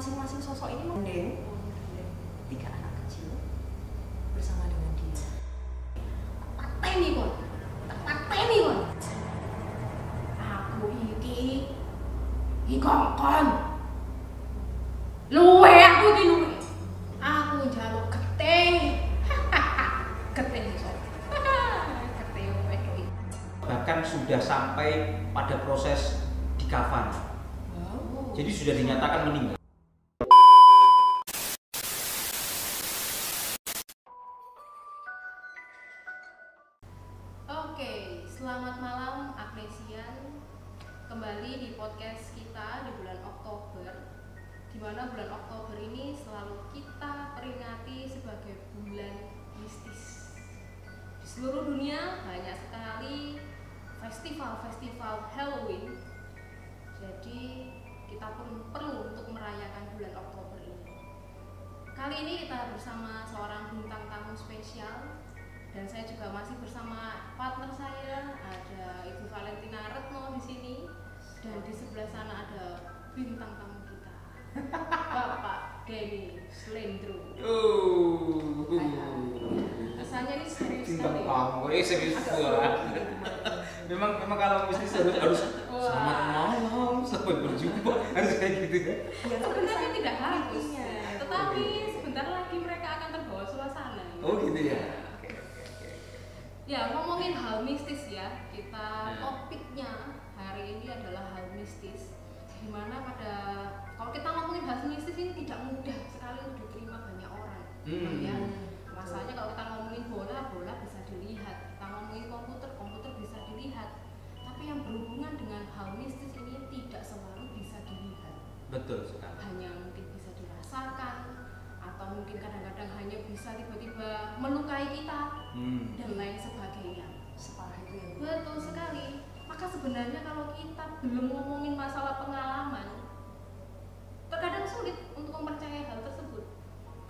masing-masing sosok ini mendeng 3 anak kecil bersama dengan dia. Pateni kon, aku iki kongkon. Luwe aku iki luwe. Aku njaluk getih. Getih iso. Getih wedok. Bahkan sudah sampai pada proses dikafan. Jadi sudah dinyatakan meninggal. Oke, selamat malam Agnesian. Kembali di podcast kita di bulan Oktober, di mana bulan Oktober ini selalu kita peringati sebagai bulan mistis. Di seluruh dunia banyak sekali festival-festival Halloween. Jadi kita pun perlu untuk merayakan bulan Oktober ini. Kali ini kita bersama seorang bintang tamu spesial, dan saya juga masih bersama partner saya, ada Ibu Valentina Retno di sini, dan di sebelah sana ada bintang tamu kita, Bapak Denny Slendro. Rasanya ini serius sekali. Serius banget. Memang kalau bisnis harus selamat malam, sampai berjumpa, harus kayak gitu ya. Sebenarnya tidak harus, tetapi sebentar lagi mereka akan terbawa suasana. Oh gitu ya. Ya, ngomongin hal mistis ya, kita topiknya hari ini adalah hal mistis. Dimana kalau kita ngomongin hal mistis ini tidak mudah sekali untuk diterima banyak orang. Ya, masalahnya kalau kita ngomongin bola bisa dilihat, kita ngomongin komputer bisa dilihat. Tapi yang berhubungan dengan hal mistis ini tidak selalu bisa dilihat. Betul sekali. Hanya mungkin bisa dirasakan, atau mungkin kadang-kadang hanya bisa tiba-tiba melukai kita dan lain sebagainya. Separah itu ya. Betul sekali. Maka sebenarnya kalau kita belum ngomongin masalah pengalaman, terkadang sulit untuk mempercayai hal tersebut.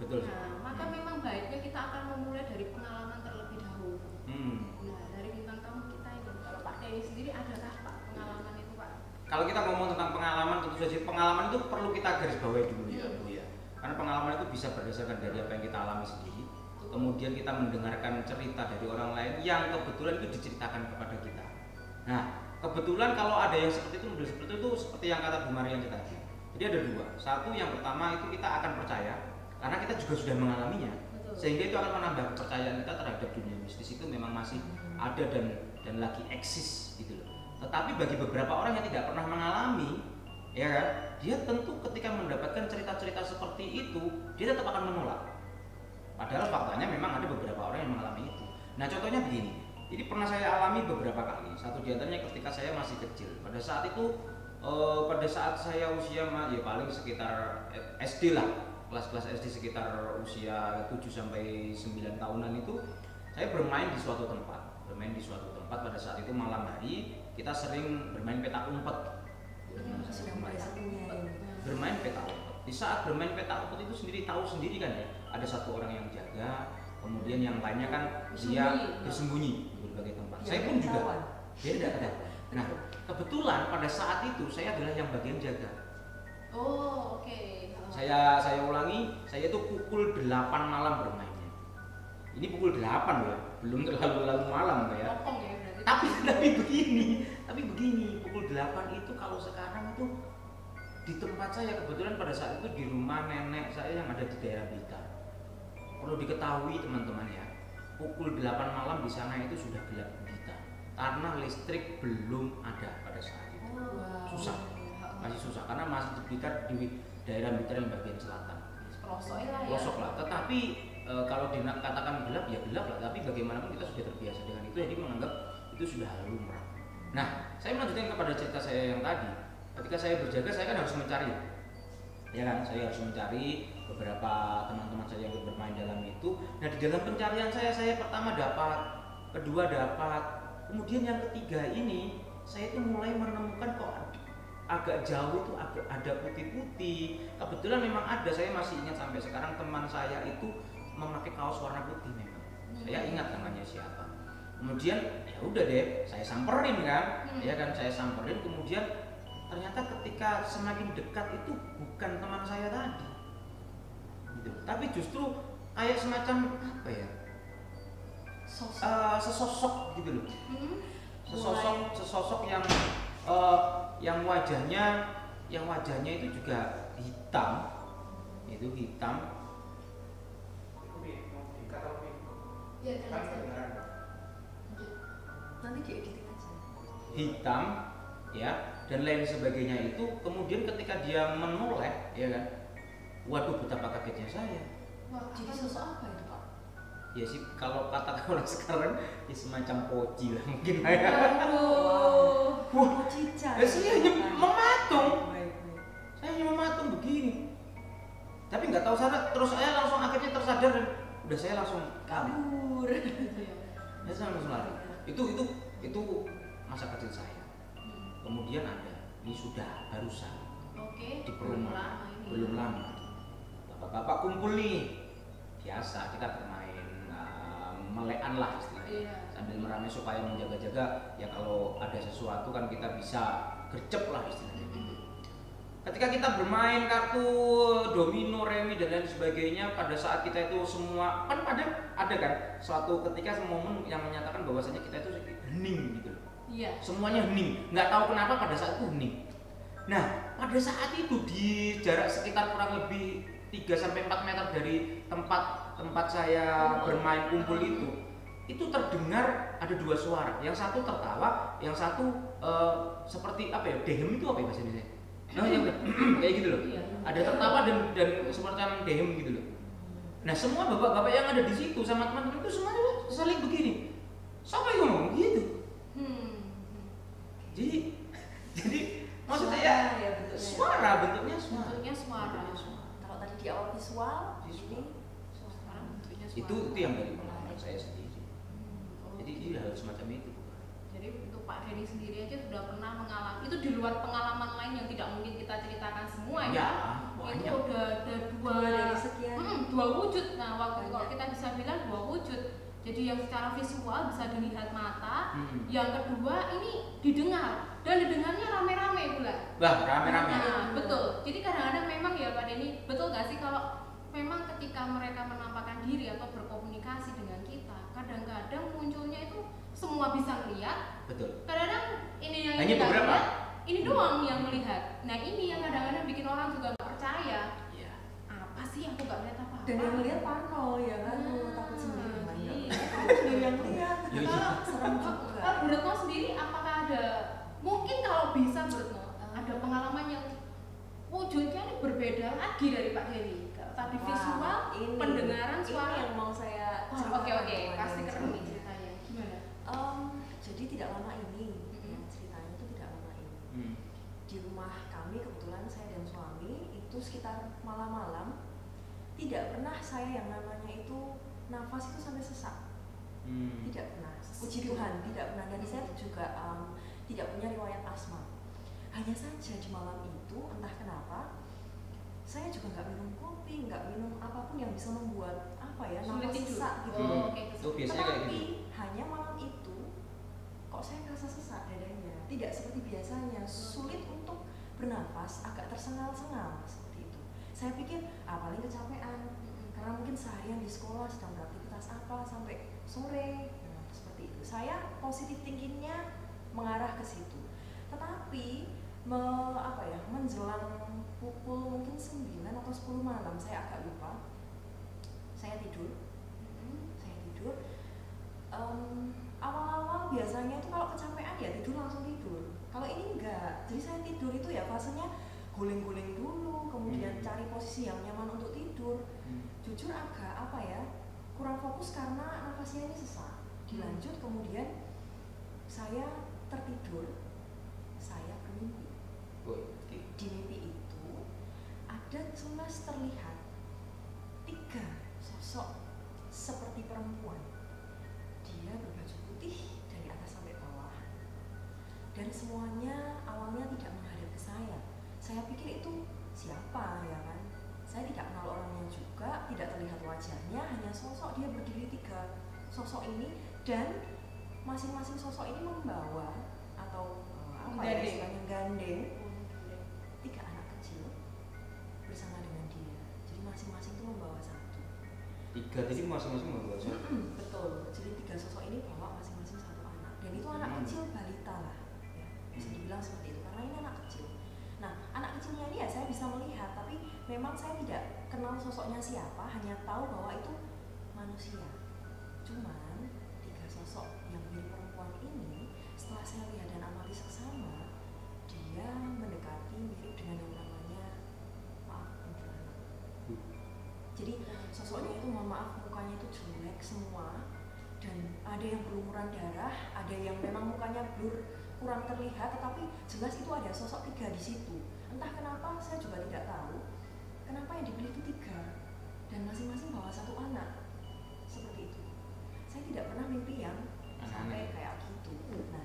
Betul. Nah, maka memang baiknya kita akan memulai dari pengalaman terlebih dahulu. Nah, dari bintang tamu kita ini, kalau Pak Denny sendiri adakah Pak pengalaman itu Pak? Kalau kita ngomong tentang pengalaman, tentu saja pengalaman itu perlu kita garis bawahi dulu ya Bu ya. Karena pengalaman itu bisa berdasarkan dari apa yang kita alami sendiri. Kemudian kita mendengarkan cerita dari orang lain yang kebetulan itu diceritakan kepada kita. Nah, kebetulan kalau ada yang seperti itu, model seperti itu, seperti yang kata Bu Marianti tadi. Jadi ada dua. Satu, yang pertama itu kita akan percaya karena kita juga sudah mengalaminya. Betul. Sehingga itu akan menambah kepercayaan kita terhadap dunia mistis itu memang masih ada dan lagi eksis gitu loh. Tetapi bagi beberapa orang yang tidak pernah mengalami, ya kan, dia tentu ketika mendapatkan cerita-cerita seperti itu, dia tetap akan menolak. Padahal faktanya memang ada beberapa orang yang mengalami itu. Nah, contohnya begini. Ini pernah saya alami beberapa kali. Satu di antaranya ketika saya masih kecil. Pada saat itu, pada saat saya usia ya paling sekitar SD lah, kelas-kelas SD sekitar usia 7 sampai 9 tahunan itu, saya bermain di suatu tempat. Pada saat itu malam hari, kita sering bermain petak umpet. Bermain petak umpet. Di saat bermain petak umpet itu tahu sendiri kan ya, ada satu orang yang jaga, kemudian yang lainnya kan dia bersembunyi di berbagai tempat. Saya pun juga beda. Nah, kebetulan pada saat itu saya adalah yang bagian jaga. Oh, oke. Saya ulangi, saya itu pukul 8 malam bermainnya. Ini pukul 8 ya, belum terlalu malam ya. Tapi begini, pukul 8 itu kalau sekarang itu di tempat saya, kebetulan pada saat itu di rumah nenek saya yang ada di daerah Blitar. Perlu diketahui teman-teman ya, pukul 8 malam di sana itu sudah gelap gulita karena listrik belum ada pada saat itu. Masih susah karena masih di Blitar, di daerah Blitar yang bagian selatan. Pelosok lah. Tetapi kalau dikatakan gelap ya gelap lah, tapi bagaimanapun kita sudah terbiasa dengan itu, jadi menganggap itu sudah hal lumrah. Nah, saya melanjutkan kepada cerita saya yang tadi. Ketika saya berjaga, saya kan harus mencari, ya kan? Saya harus mencari beberapa teman-teman saya yang bermain dalam itu. Nah, di dalam pencarian saya pertama dapat, kedua dapat, kemudian yang ketiga ini saya itu mulai menemukan kok agak jauh itu ada putih-putih. Kebetulan memang ada, saya masih ingat sampai sekarang teman saya itu memakai kaos warna putih memang. Saya ingat namanya siapa. Kemudian ya udah deh, saya samperin kan, ya kan, saya samperin. Kemudian ternyata ketika semakin dekat itu bukan teman saya tadi. tapi justru kayak semacam apa ya, sesosok gitu loh. Sesosok yang wajahnya itu juga hitam, itu hitam. Ya, nanti dieditin aja. Hitam, ya, dan lain sebagainya itu. Kemudian ketika dia menoleh, ya kan, waduh betapa kagetnya saya. Wah, Jadi sosok apa itu Pak? Ya sih kalau kata orang sekarang ya semacam poci lah mungkin. Aduh. Wah, cica. ya saya hanya mematung. Baik. Saya hanya mematung begini. Tapi nggak tahu sana, terus saya langsung akhirnya tersadar dan udah saya langsung Kabur. Ya saya langsung lari. Itu masa kecil saya. Kemudian ada, ini sudah barusan. Oke. Di perumahan, belum lama. Bapak-bapak kumpul nih. Biasa kita bermain melekan lah istilahnya. Iya. Sambil meramai supaya menjaga-jaga ya kalau ada sesuatu kan kita bisa gercep lah istilahnya gitu. Ketika kita bermain kartu, domino, remi dan lain sebagainya, pada saat kita itu semua kan ada kan suatu ketika momen yang menyatakan bahwasanya kita itu hening gitu loh. Iya. Semuanya hening, nggak tahu kenapa pada saat itu hening. Nah, pada saat itu di jarak sekitar kurang lebih 3-4 meter dari tempat saya bermain kumpul itu terdengar ada dua suara. Yang satu tertawa, yang satu seperti apa ya? Dehem itu apa ya bahasa Indonesia? Nah, yang kayak gitu loh. Iya. Ada tertawa dan semacam dehem gitu loh. Nah, semua bapak-bapak yang ada di situ sama teman-teman itu semuanya saling begini. Siapa yang ngomong gitu? Jadi maksud saya ya, bentuknya suara. Bentuknya suara. Kalau tadi di awal visual, ini Sekarang bentuknya suara. Itu yang dari pengalaman saya sendiri. Jadi ini hal semacam itu. Jadi untuk Pak Denny sendiri aja sudah pernah mengalami itu di luar pengalaman lain yang tidak mungkin kita ceritakan semua ya. Ya, Itu banyak. udah ada dua dari sekian. dua wujud. Nah, waktu kalau kita bisa bilang dua wujud. Jadi yang secara visual bisa dilihat mata, yang kedua ini didengar dan didengarnya rame-rame pula. Wah, rame-rame. Nah, betul. Jadi kadang-kadang memang ya Pak Denny, betul nggak sih kalau memang ketika mereka menampakkan diri atau berkomunikasi dengan kita, kadang-kadang munculnya itu semua bisa melihat. Betul. Kadang-kadang ini yang Hanya kita beberapa. lihat, ini doang yang melihat. Nah ini yang kadang-kadang bikin orang juga nggak percaya. Iya. Apa sih aku nggak lihat apa-apa? Dan yang lihat parno ya kan, takut sendiri. Iya. Ada yang lihat, serem juga. Bu Retno sendiri apakah ada mungkin kalau bisa Bu Retno ada pengalaman yang wujudnya ini berbeda lagi dari Pak Denny? Kalau tadi visual, ini, pendengaran suara. ini yang mau saya Oke, ceritakan pasti kepada keren nih Denny. ceritanya. Gimana? Jadi tidak lama ini, ceritanya itu tidak lama ini. Di rumah kami kebetulan saya dan suami itu sekitar malam-malam tidak pernah saya yang namanya itu nafas itu sampai sesak. Tidak pernah. Puji Tuhan tidak pernah. Dan saya juga tidak punya riwayat asma. Hanya saja di malam itu entah kenapa saya juga nggak minum kopi, nggak minum apapun yang bisa membuat apa ya Sulit nafas tidur. sesak gitu. Itu biasanya kayak Tetapi gitu. hanya malam itu kok saya merasa sesak dadanya, tidak seperti biasanya, sulit untuk bernafas, agak tersengal-sengal seperti itu. Saya pikir paling kecapean karena mungkin seharian di sekolah sedang beraktivitas apa sampai sore, seperti itu. Saya positif thinkingnya mengarah ke situ. Tetapi menjelang pukul mungkin 9 atau 10 malam, saya agak lupa. Saya tidur. Awal-awal biasanya itu kalau kecapean ya tidur langsung tidur. Kalau ini enggak. Jadi saya tidur itu ya fasenya guling-guling dulu, kemudian cari posisi yang nyaman untuk tidur. Jujur agak kurang fokus karena nafasnya ini sesak. Dilanjut kemudian saya tertidur, saya bermimpi. Di mimpi itu ada jelas terlihat 3 sosok seperti perempuan. Dia berbaju putih dari atas sampai bawah. Dan semuanya awalnya tidak menghadap ke saya. Saya pikir itu siapa ya kan? Saya tidak kenal orangnya juga, tidak terlihat wajahnya, hanya sosok dia berdiri 3 sosok ini dan masing-masing sosok ini membawa atau gandeng 3 anak kecil bersama dengan dia. Jadi masing-masing itu membawa 1. 3 jadi masing-masing membawa satu. Betul. Jadi 3 sosok ini bawa masing-masing satu anak. Dan itu anak kecil balita lah. Ya, bisa dibilang seperti itu karena ini anak kecil. Nah, anak kecilnya ini ya saya bisa melihat, tapi memang saya tidak kenal sosoknya siapa, hanya tahu bahwa itu manusia. Cuman 3 sosok yang mirip perempuan ini, setelah saya lihat dan amati seksama, dia mendekati mirip dengan yang namanya kuntilanak. Jadi sosoknya itu mohon maaf mukanya itu jelek semua, dan ada yang berlumuran darah, ada yang memang mukanya blur kurang terlihat, tetapi jelas itu ada sosok 3 di situ. Entah kenapa saya juga tidak tahu kenapa yang dipilih itu 3 dan masing-masing bawa satu anak seperti itu. Saya tidak pernah mimpi yang sampai kayak gitu. Nah,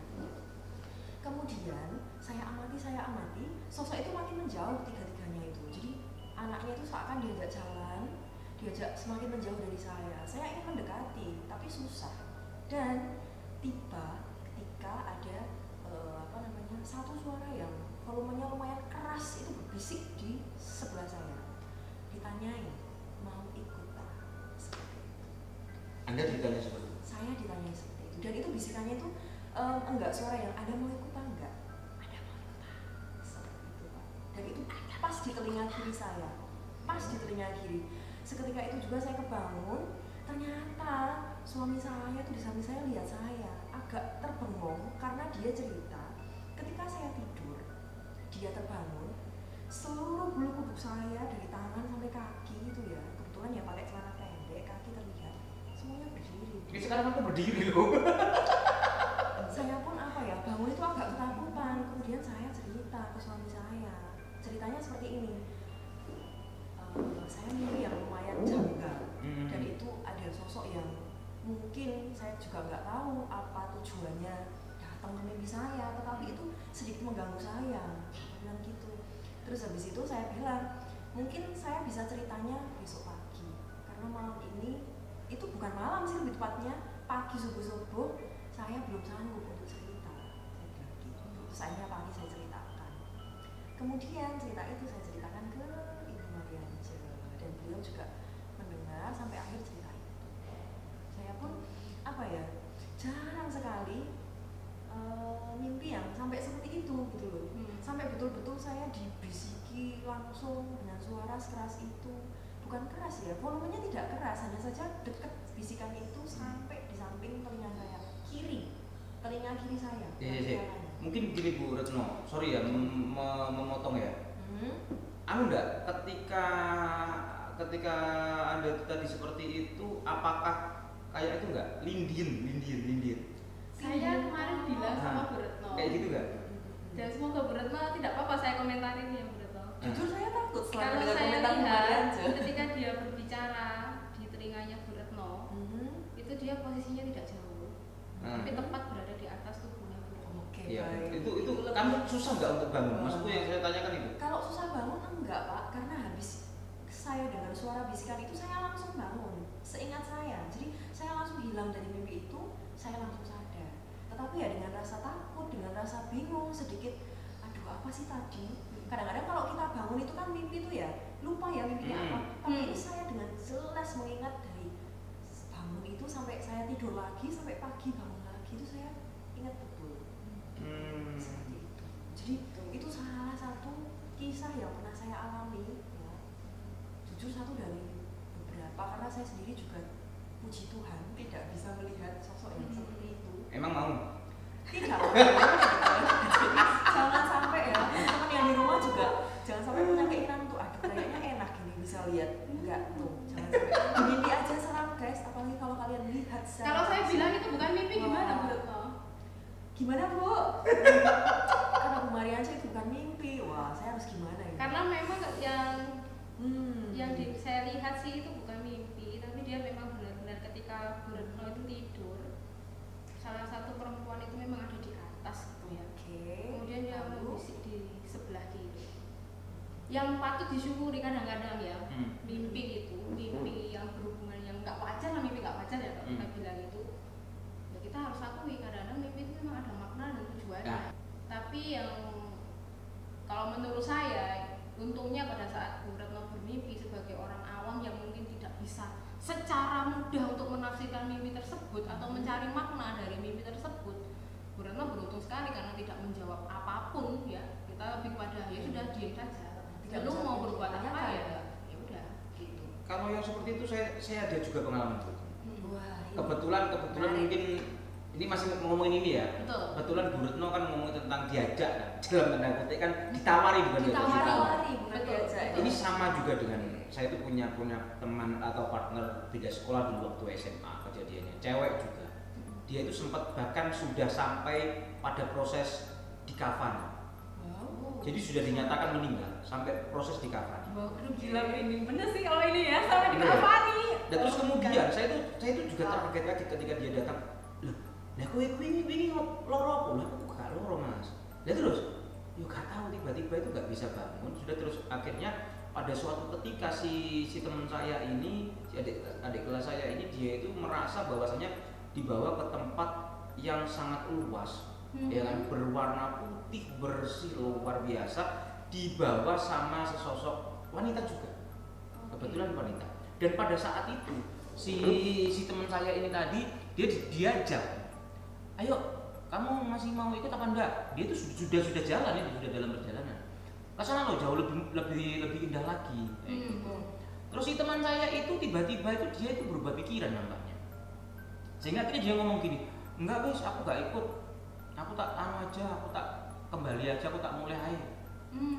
kemudian saya amati, sosok itu makin menjauh 3-tiganya itu. Jadi anaknya itu seakan diajak jalan, diajak semakin menjauh dari saya. Saya ingin mendekati, tapi susah. Dan tiba ketika ada satu suara yang volumenya lumayan keras itu berbisik di sebelah saya. Ditanyain, mau ikut tak? Seperti itu. Anda ditanya seperti itu? Saya ditanya seperti itu. Dan itu bisikannya itu enggak suara yang Anda mau ikut tak? Enggak. Ada mau ikut tak? Seperti itu Pak. Dan itu pas di telinga kiri saya. Pas di telinga kiri. Seketika itu juga saya kebangun. Ternyata suami saya itu di samping saya lihat saya agak terbengong karena dia cerita ketika saya tidur, dia terbangun, seluruh bulu kuduk saya dari tangan sampai kaki itu ya, kebetulan ya pakai celana pendek, kaki terlihat, semuanya berdiri. Ini sekarang aku berdiri loh. Saya pun bangun itu agak ketakutan. Kemudian saya cerita ke suami saya, ceritanya seperti ini. Saya mimpi yang lumayan janggal, dan itu ada sosok yang mungkin saya juga nggak tahu apa tujuannya datang ke mimpi saya, tetapi itu sedikit mengganggu saya, bilang gitu. Terus habis itu saya bilang mungkin saya bisa ceritanya besok pagi karena malam ini itu bukan malam sih, lebih tepatnya pagi subuh saya belum sanggup untuk cerita, saya bilang gitu. Terus akhirnya pagi saya ceritakan, kemudian cerita itu saya ceritakan ke Ibu Mariance dan beliau juga mendengar sampai akhir cerita itu. Saya pun jarang sekali mimpi yang sampai seperti itu gitu loh. Sampai betul-betul saya dibisiki langsung dengan suara sekeras itu. Bukan keras ya, volumenya tidak keras, hanya saja dekat bisikannya itu sampai di samping telinga saya kiri, telinga kiri saya. Mungkin gini Bu Retno, sorry ya memotong ya. Anu enggak, ketika Anda tadi seperti itu, apakah kayak itu enggak? Lindir. Saya kemarin bilang sama Bu Retno. Kayak gitu enggak? Dan semoga Bu Retno tidak apa-apa saya komentarin ya Bu Retno. Jujur saya takut Kalau saya lihat ketika dia berbicara di telinganya Bu Retno, itu dia posisinya tidak jauh, tapi tepat berada di atas tubuhnya Bu Retno. Iya, itu kamu susah nggak untuk bangun? Maksudku yang saya tanyakan itu. Kalau susah bangun enggak Pak, karena habis saya dengar suara bisikan itu saya langsung bangun. Seingat saya, jadi saya langsung hilang dari mimpi itu, saya langsung sadar. Tetapi ya dengan rasa takut, dengan rasa bingung sedikit. Aduh apa sih tadi? Kadang-kadang kalau kita bangun itu kan mimpi itu ya lupa ya mimpinya apa. Tapi ini saya dengan jelas mengingat dari bangun itu sampai saya tidur lagi, sampai pagi bangun lagi itu saya ingat betul. Seperti itu. Jadi itu salah satu kisah yang pernah saya alami ya. Jujur satu dari beberapa, karena saya sendiri juga puji Tuhan tidak bisa melihat sosok yang seperti itu. Emang mau? Tidak. Jadi jangan sampai ya teman-teman yang di rumah juga jangan sampai punya keinginan untuk aduh kayaknya enak gini bisa lihat. Enggak tuh, jangan sampai mimpi aja seram guys, apalagi kalau kalian lihat. Kalau saya bilang itu bukan mimpi gimana Bu Retno? Gimana Bu? Karena Bu Mariance itu bukan mimpi. Wah, saya harus gimana ya? Karena memang yang saya lihat sih itu bukan mimpi, tapi dia memang benar-benar ketika Bu Retno itu tidur, salah satu perempuan itu memang ada di atas gitu ya. Kemudian dia membisik di sebelah kiri. Yang patut disyukuri kadang-kadang ya, mimpi itu, mimpi yang berhubungan yang nggak wajar lah, mimpi nggak wajar ya kalau kita bilang itu. Ya kita harus akui kadang-kadang mimpi itu memang ada makna dan tujuannya. Tapi yang kalau menurut saya untungnya pada saat Bu Retno bermimpi sebagai orang awam yang mungkin tidak bisa secara mudah untuk menafsirkan mimpi tersebut atau mencari makna dari mimpi tersebut, Bu Retno beruntung sekali karena tidak menjawab apapun ya. Kita lebih pada ya sudah diam saja. Lu mau berbuat apa ya? Ya udah gitu. Kalau yang seperti itu saya ada juga pengalaman. Wah, Kebetulan mungkin ini masih ngomongin ini ya. Betul. Kebetulan Bu Retno kan ngomongin tentang diajak kan. Dalam tanda kutip kan ditawari bukan ditawari bukan Betul. diajak. Ini sama juga dengan saya itu punya teman atau partner beda sekolah dulu waktu SMA kejadiannya. Cewek juga. Dia itu sempat bahkan sudah sampai pada proses dikafani. Wow. Jadi sudah dinyatakan meninggal sampai proses dikafani. Aduh gila ini bener sih kalau ini ya sampai dikafani. Dan terus kemudian saya itu juga terkaget lagi ketika dia datang. Lah kowe ini loro apa? Lah aku gak loro Mas. Lah terus yo gak tahu tiba-tiba itu gak bisa bangun. Sudah terus akhirnya pada suatu ketika si teman saya ini, si adik kelas saya ini dia itu merasa bahwasanya dibawa ke tempat yang sangat luas, ya kan, berwarna putih bersih luar biasa, dibawa sama sesosok wanita juga, kebetulan wanita. Dan pada saat itu si teman saya ini tadi dia diajak, ayo kamu masih mau ikut apa enggak? Dia itu sudah jalan itu sudah dalam perjalanan. Kesana loh jauh lebih indah lagi. Terus si teman saya itu tiba-tiba itu dia itu berubah pikiran nampaknya. Sehingga akhirnya dia ngomong gini, enggak wes aku gak ikut, aku tak aja, aku tak kembali aja, aku tak mulai aja.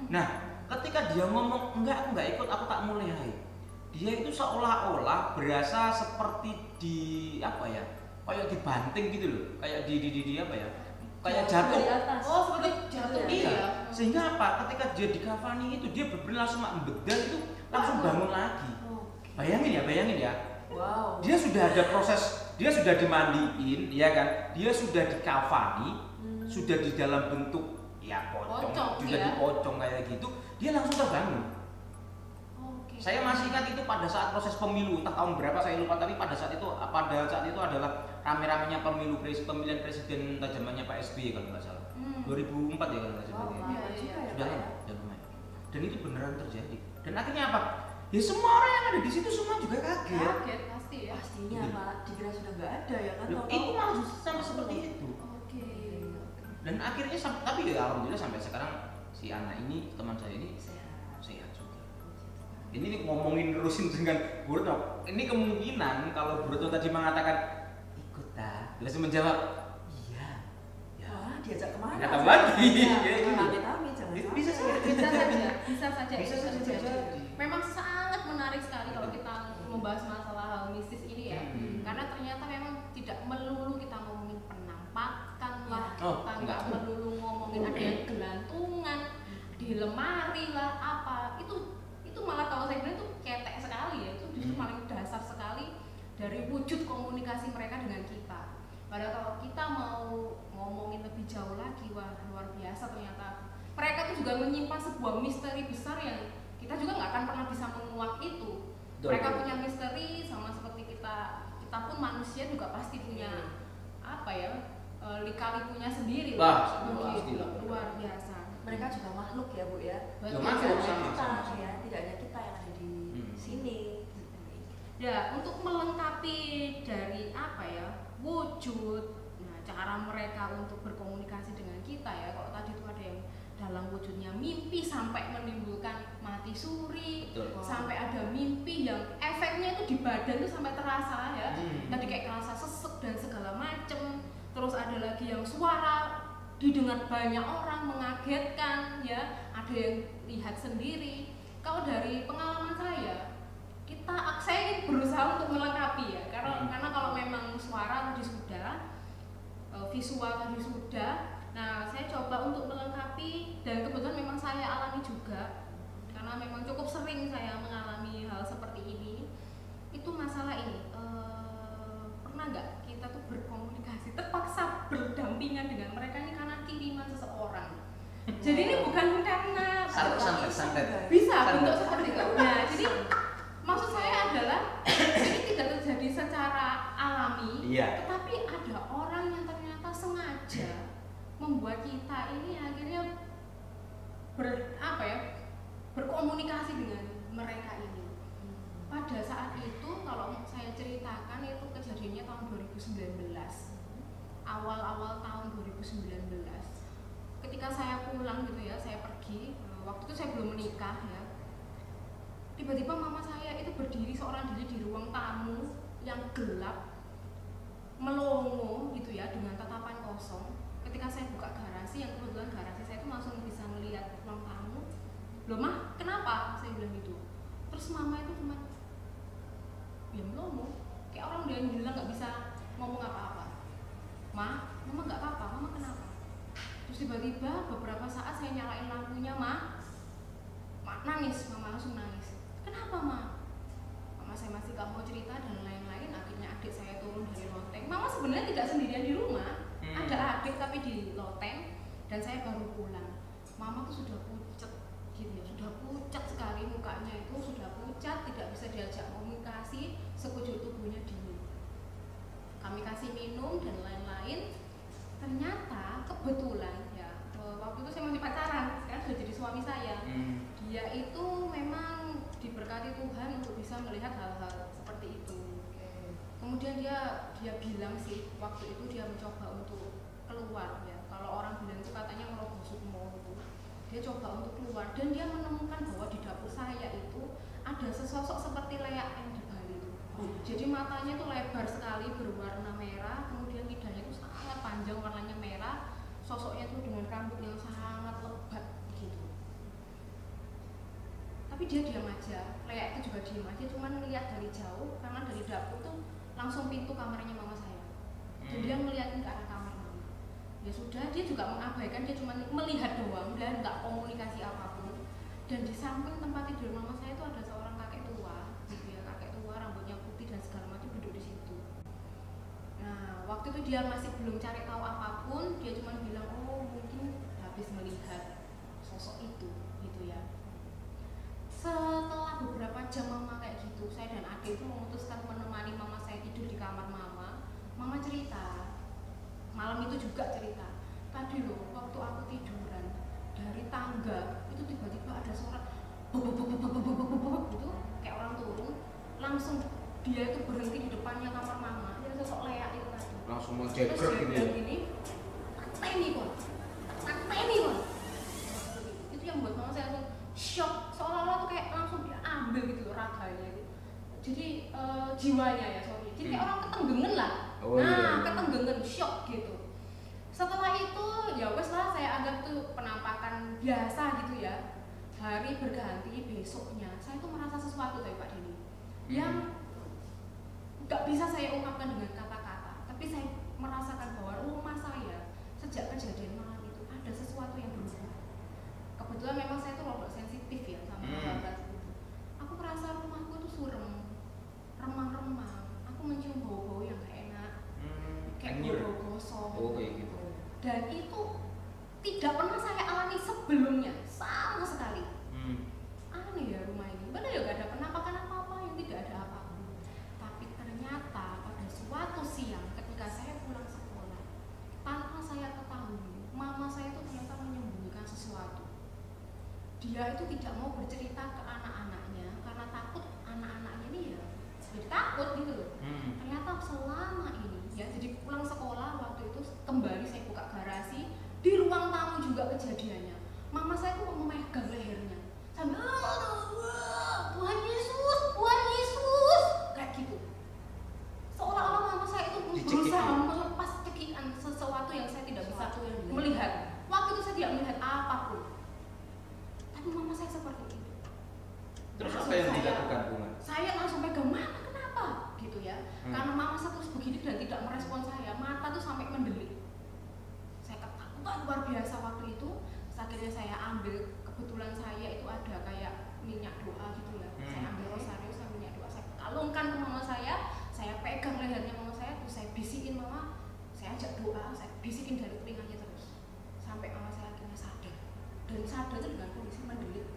Nah ketika dia ngomong enggak aku gak ikut, aku tak mulai aja, dia itu seolah-olah berasa seperti di apa ya, kayak dibanting gitu loh, kayak di apa ya, kayak jatuh. Oh seperti jatuh. Iya. Sehingga apa? Ketika dia di kafani itu dia benar-benar langsung membedal itu langsung bangun lagi. Bayangin ya. Wow. Dia sudah ada proses, dia sudah dimandiin, ya kan? Dia sudah dikafani, sudah di dalam bentuk ya pocong, sudah dipocong kayak gitu, dia langsung terbangun. Saya masih ingat itu pada saat proses pemilu, entah tahun berapa saya lupa, tapi pada saat itu adalah rame-ramenya pemilihan presiden zamannya Pak SBY kalau nggak salah. 2004 ya kalau nggak salah. Sudah lumayan. Dan itu beneran terjadi. Dan akhirnya apa? Ya semua orang yang ada di situ semua juga kaget. Kaget pasti ya. Pastinya Pak, dikira sudah nggak ada ya kan? Itu malah sama seperti itu. Dan akhirnya tapi ya alhamdulillah sampai sekarang si anak ini, teman saya ini sehat juga. Ini ngomongin terusin dengan Bu Retno. Ini kemungkinan kalau Bu Retno tadi mengatakan ikut ta, langsung menjawab iya. Ya. Wah, diajak kemana? Nggak tahu lagi. Kami jangan sampai. Bisa saja. Memang sangat menarik sekali kalau kita membahas masalah hal mistis ini ya. Karena ternyata memang tidak melulu kita ngomongin penampakan lah, kita nggak melulu ngomongin ada yang gelantungan di lemari lah apa. Itu malah kalau saya bilang itu ketek sekali ya. Itu justru paling dasar sekali dari wujud komunikasi mereka dengan kita. Padahal kalau kita mau ngomongin lebih jauh lagi, wah luar biasa ternyata. Mereka tuh juga menyimpan sebuah misteri besar yang kita juga nggak akan pernah bisa menguak itu. Mereka punya misteri sama seperti kita pun manusia juga pasti punya apa ya, lika-likunya sendiri. Luar biasa. Mereka juga makhluk ya Bu ya. Makhluk sama. Ya, tidak hanya kita yang ada di sini. Ya, untuk melengkapi dari apa ya, wujud, cara mereka untuk berkomunikasi dengan kita ya. Kalau tadi itu ada yang dalam wujudnya mimpi sampai menimbulkan mati suri. Sampai ada mimpi yang efeknya itu di badan itu sampai terasa ya. Tadi kayak kerasa sesek dan segala macem. Terus ada lagi yang suara didengar banyak orang mengagetkan ya, ada yang lihat sendiri. Kalau dari pengalaman saya ingin berusaha untuk melengkapi ya, karena kalau memang suara tadi sudah, visual tadi sudah, nah saya coba untuk melengkapi dan kebetulan memang saya alami juga karena memang cukup sering saya mengalami hal seperti ini. Itu masalah ini, pernah nggak kita tuh berkomunikasi terpaksa berdampingan dengan mereka ini karena kiriman seseorang. Jadi ini bukan karena santet. Bisa bentuk seperti itu. Nah, jadi maksud saya adalah ini tidak terjadi secara alami, tetapi ada orang yang ternyata sengaja membuat kita ini akhirnya berkomunikasi dengan mereka ini. Pada saat itu kalau saya tahun 2019, awal-awal tahun 2019. Ketika saya pulang gitu ya, saya pergi, waktu itu saya belum menikah ya. Tiba-tiba mama saya itu berdiri seorang diri di ruang tamu yang gelap, melongo gitu ya, dengan tatapan kosong. Ketika saya buka garasi, yang kebetulan garasi saya itu langsung bisa melihat ruang tamu. Loh mah, kenapa? Saya bilang gitu. Terus mama itu cuma ya melongo, kayak orang dia bilang nggak bisa ngomong apa-apa. Mama nggak apa-apa, mama kenapa? Terus tiba-tiba beberapa saat saya nyalain lampunya, ma nangis, mama langsung nangis. Kenapa mama saya masih gak mau cerita dan lain-lain. Akhirnya adik saya turun dari loteng. Mama sebenarnya tidak sendirian di rumah, ada adik tapi di loteng, dan saya baru pulang. Mama tuh sudah pucat gitu ya, sudah pucat sekali mukanya, itu sudah pucat, tidak bisa diajak komunikasi, sekujur tubuhnya dingin. Kami kasih minum dan lain-lain. Ternyata kebetulan ya, waktu itu saya masih pacaran, sekarang sudah jadi suami saya. Dia itu memang diberkati Tuhan untuk bisa melihat hal-hal seperti itu. Kemudian dia bilang sih, waktu itu dia mencoba untuk keluar ya. Kalau orang bilang itu katanya ngerogoh sukmo itu. Dia coba untuk keluar dan dia menemukan bahwa di dapur saya itu ada sesosok seperti leak yang di Bali itu. Jadi matanya itu lebar sekali, berwarna merah, kemudian lidahnya itu sangat panjang, warnanya merah. Sosoknya itu dengan rambut yang sangat lebat gitu. Tapi dia diam aja, leak itu juga diam aja, cuman melihat dari jauh, karena dari dapur tuh langsung pintu kamarnya mama saya. Dan dia melihatin ke arah kamar mama. Ya sudah, dia juga mengabaikan, dia cuma melihat doang dan nggak komunikasi apapun. Dan di samping tempat tidur mama saya itu ada seorang kakek tua, gitu ya, kakek tua, rambutnya putih dan segala macam duduk di situ. Nah, waktu itu dia masih belum cari tahu apapun, dia cuma bilang, oh mungkin habis melihat sosok itu, gitu ya. Setelah beberapa jam mama kayak gitu, saya dan adik itu memutuskan menemani mama saya tidur di kamar mama. Mama cerita, malam itu juga cerita, tadi loh waktu aku tiduran dari tangga itu tiba-tiba ada suara gitu, kayak orang turun, langsung dia itu berhenti di depannya kamar mama, dia sosok leak itu tadi. Langsung mau jegrek gitu ya. Gini, teni kon. Itu yang buat mama saya langsung shock, seolah-olah tuh kayak langsung diambil gitu loh raganya gitu. Jadi jiwanya ya, sorry. Jadi kayak orang ketenggengen lah. Ketenggengen, shock gitu. Setelah itu ya wes lah, saya anggap tuh penampakan biasa gitu ya. Hari berganti, besoknya saya tuh merasa sesuatu dari Pak Denny yang gak bisa saya ungkapkan dengan kata-kata, tapi saya merasakan bahwa rumah saya sejak kejadian malam itu ada sesuatu yang berubah. Kebetulan memang saya tuh rada sensitif ya sama hal-hal itu. Aku merasa rumahku tuh surem, remang-remang. Aku mencium bau-bau yang gak enak, kayak bau gosong. Kayak gitu. Dan itu tidak pernah saya alami sebelumnya sama sekali. Aneh ya rumah ini. Padahal ya gak ada penampakan apa-apa, yang tidak ada apapun. Tapi ternyata pada suatu siang ketika saya pulang sekolah, tanpa saya ketahui, mama saya itu ternyata menyembunyikan sesuatu. Dia itu tidak mau bercerita ke anak-anaknya karena takut anak-anaknya ini ya jadi takut gitu loh. Ternyata selama ini ya, jadi pulang sekolah waktu itu kembali saya buka garasi, di ruang tamu juga kejadiannya. Mama saya tuh memegang lehernya sambil Tuhan Yesus kayak gitu. Seolah-olah mama saya itu berusaha melepas cekikan sesuatu yang saya tidak bisa melihat. Waktu itu saya tidak melihat apapun. Tapi mama saya seperti itu. Terus apa yang dilakukan Bunga? Saya langsung pegang, mama kenapa? Gitu ya. Karena mama saya terus begini dan tidak merespon saya, mata tuh sampai mendelik. Saya ketakutan luar biasa waktu itu. Akhirnya saya ambil, kebetulan saya itu ada kayak minyak doa gitu ya. Saya ambil rosario, saya minyak doa, saya kalungkan ke mama saya pegang lehernya mama saya, terus saya bisikin mama, saya ajak doa, saya bisikin dari telinganya terus sampai mama saya akhirnya sadar. Dan sadar itu dengan kondisi mendelik.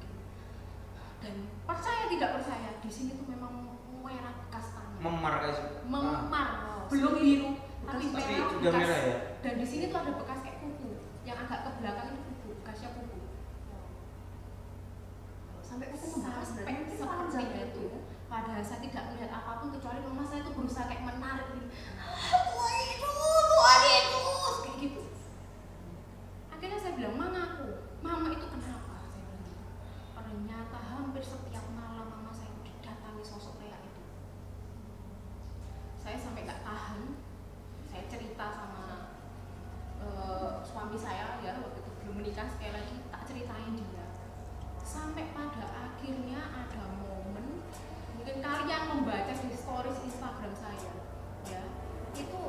Dan percaya tidak percaya, di sini tuh memang merah bekas tanah. Memar guys. Belum biru, tapi merah sudah merah ya. Dan di sini tuh ada bekas kayak kuku, yang agak ke belakang itu kuku, bekasnya kuku. Sampai kuku membahas seperti itu pada bahasa, tidak melihat apapun kecuali mama saya itu berusaha kayak menarik gitu. Kayak gitu. Akhirnya saya bilang, mama itu kenapa? Saya bilang gitu. Ternyata hampir setiap malam mama saya didatangi sosok Lea itu. Saya sampai nggak tahan, saya cerita sama suami saya ya, waktu itu belum menikah, sekali lagi tak ceritain dia. Sampai pada akhirnya ada momen, mungkin kalian membaca di stories Instagram saya ya, itu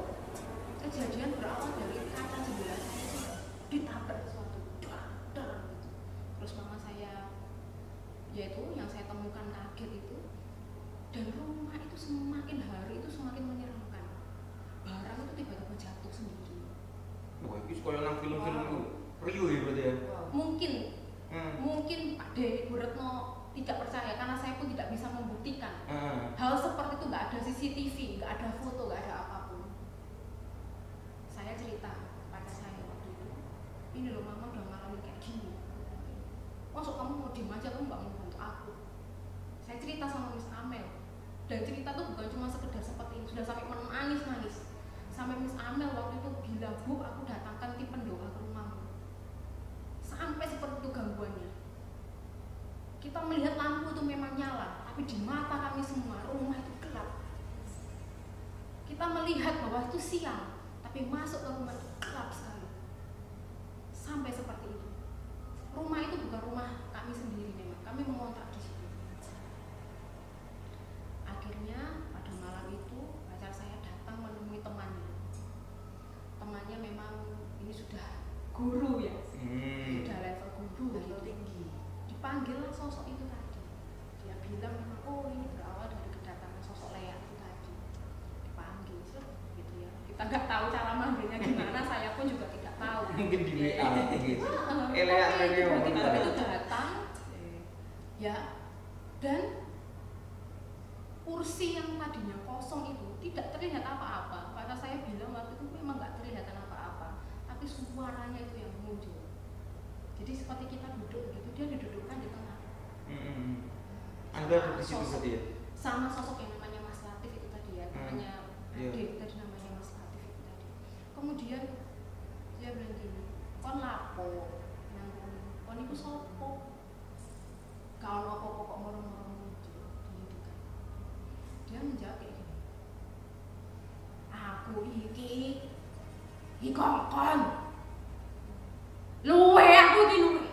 kejadian berawal dari kaca jendela saya itu ditabrak sesuatu, dar gitu. Terus mama saya, yaitu yang saya temukan kaget itu, dan rumah itu semakin hari itu semakin menyeramkan. Barang itu tiba-tiba jatuh sendiri. Wah, itu kayak nang film-film itu. Riuh ya berarti ya. Mungkin Pak D. Bu Retno tidak percaya karena saya pun tidak bisa membuktikan. Hal seperti itu nggak ada CCTV, nggak ada foto, nggak ada apapun. Saya cerita pada saya waktu itu, ini loh mama udah ngalamin kayak gini. Masuk kamu mau diem aja, kamu nggak mau bantu aku. Saya cerita sama Miss Amel, dan cerita tuh bukan cuma sekedar seperti ini, sudah sampai menangis. Sampai Miss Amel waktu itu bilang, Bu, aku datangkan tim pendoa ke rumahmu. Sampai seperti itu gangguannya. Kita melihat lampu itu memang nyala, tapi di mata kami semua rumah itu gelap. Kita melihat bahwa itu siang, tapi masuk ke rumah itu gelap sekali. Sampai seperti itu. Rumah itu bukan rumah kami sendiri memang, kami mengontrak di situ. Akhirnya pada malam itu pacar saya datang menemui temannya. Temannya memang ini sudah guru ya, sudah level guru gitu. Tinggi. Dipanggil sosok itu tadi. Dia bilang memang, oh ini berawal dari kedatangan sosok Lea itu tadi. Dipanggil gitu ya. Kita nggak tahu cara manggilnya gimana, saya pun juga tidak tahu. Mungkin di WA gitu. Lea tiba-tiba itu datang, ya, dan kursi yang tadinya kosong itu tidak terlihat apa-apa. Karena saya bilang waktu itu memang nggak terlihatan apa-apa, tapi suaranya itu yang muncul. Jadi seperti kita duduk gitu, dia didudukkan di tengah. Anda ada di situ tadi ya? Sama sosok yang namanya Mas Latif itu tadi ya, namanya Ade tadi namanya Mas Latif itu tadi. Kemudian dia bilang gini, kon lapo, kon itu sopo, kau apa kok moro-moro muncul gitu kan. Dia menjawab kayak gini, aku iki kongkon, luwe aku iki luwe.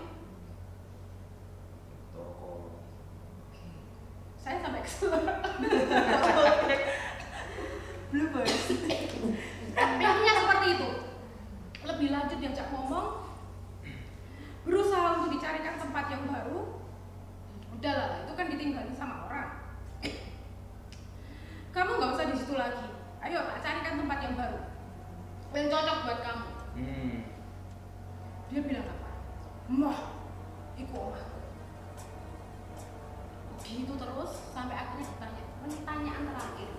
Saya sampai kesel. Bluebirds. Intinya seperti itu. Lebih lanjut diajak ngomong, berusaha untuk dicarikan tempat yang baru. Udahlah, itu kan ditinggalin sama orang. Kamu nggak usah di situ lagi. Ayo, tak carikan tempat yang baru, yang cocok buat kamu. Dia bilang apa? Mah, iku omahku. Gitu terus sampai akhirnya ditanya, pertanyaan terakhir.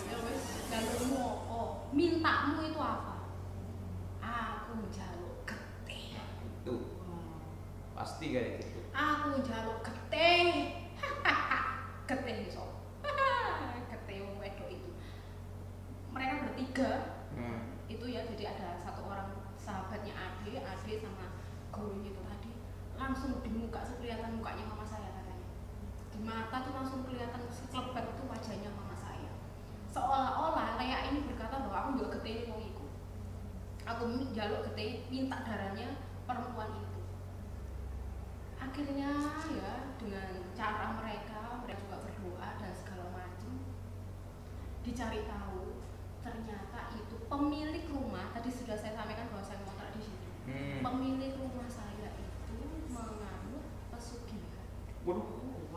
Ya wes, jalurmu apa? Mintamu itu apa? Aku jaluk getih. Itu pasti kayak gitu. Aku jaluk getih. Getih iso. Getih wong wedok itu. Mereka bertiga. Itu ya, jadi ada satu orang sahabatnya Ade sama gurunya itu tadi. Langsung di muka kelihatan mukanya mama saya katanya. Di mata tuh langsung kelihatan sekelebat itu wajahnya mama saya. Seolah-olah Lea ini berkata bahwa aku njaluk getih wong iku. Aku njaluk getih minta darahnya perempuan itu. Akhirnya ya dengan cara mereka juga berdoa dan segala macam, dicari tahu ternyata itu pemilik rumah. Tadi sudah saya sampaikan bahwa saya ngontrak di situ. Pemilik rumah saya itu menganut pesugihan.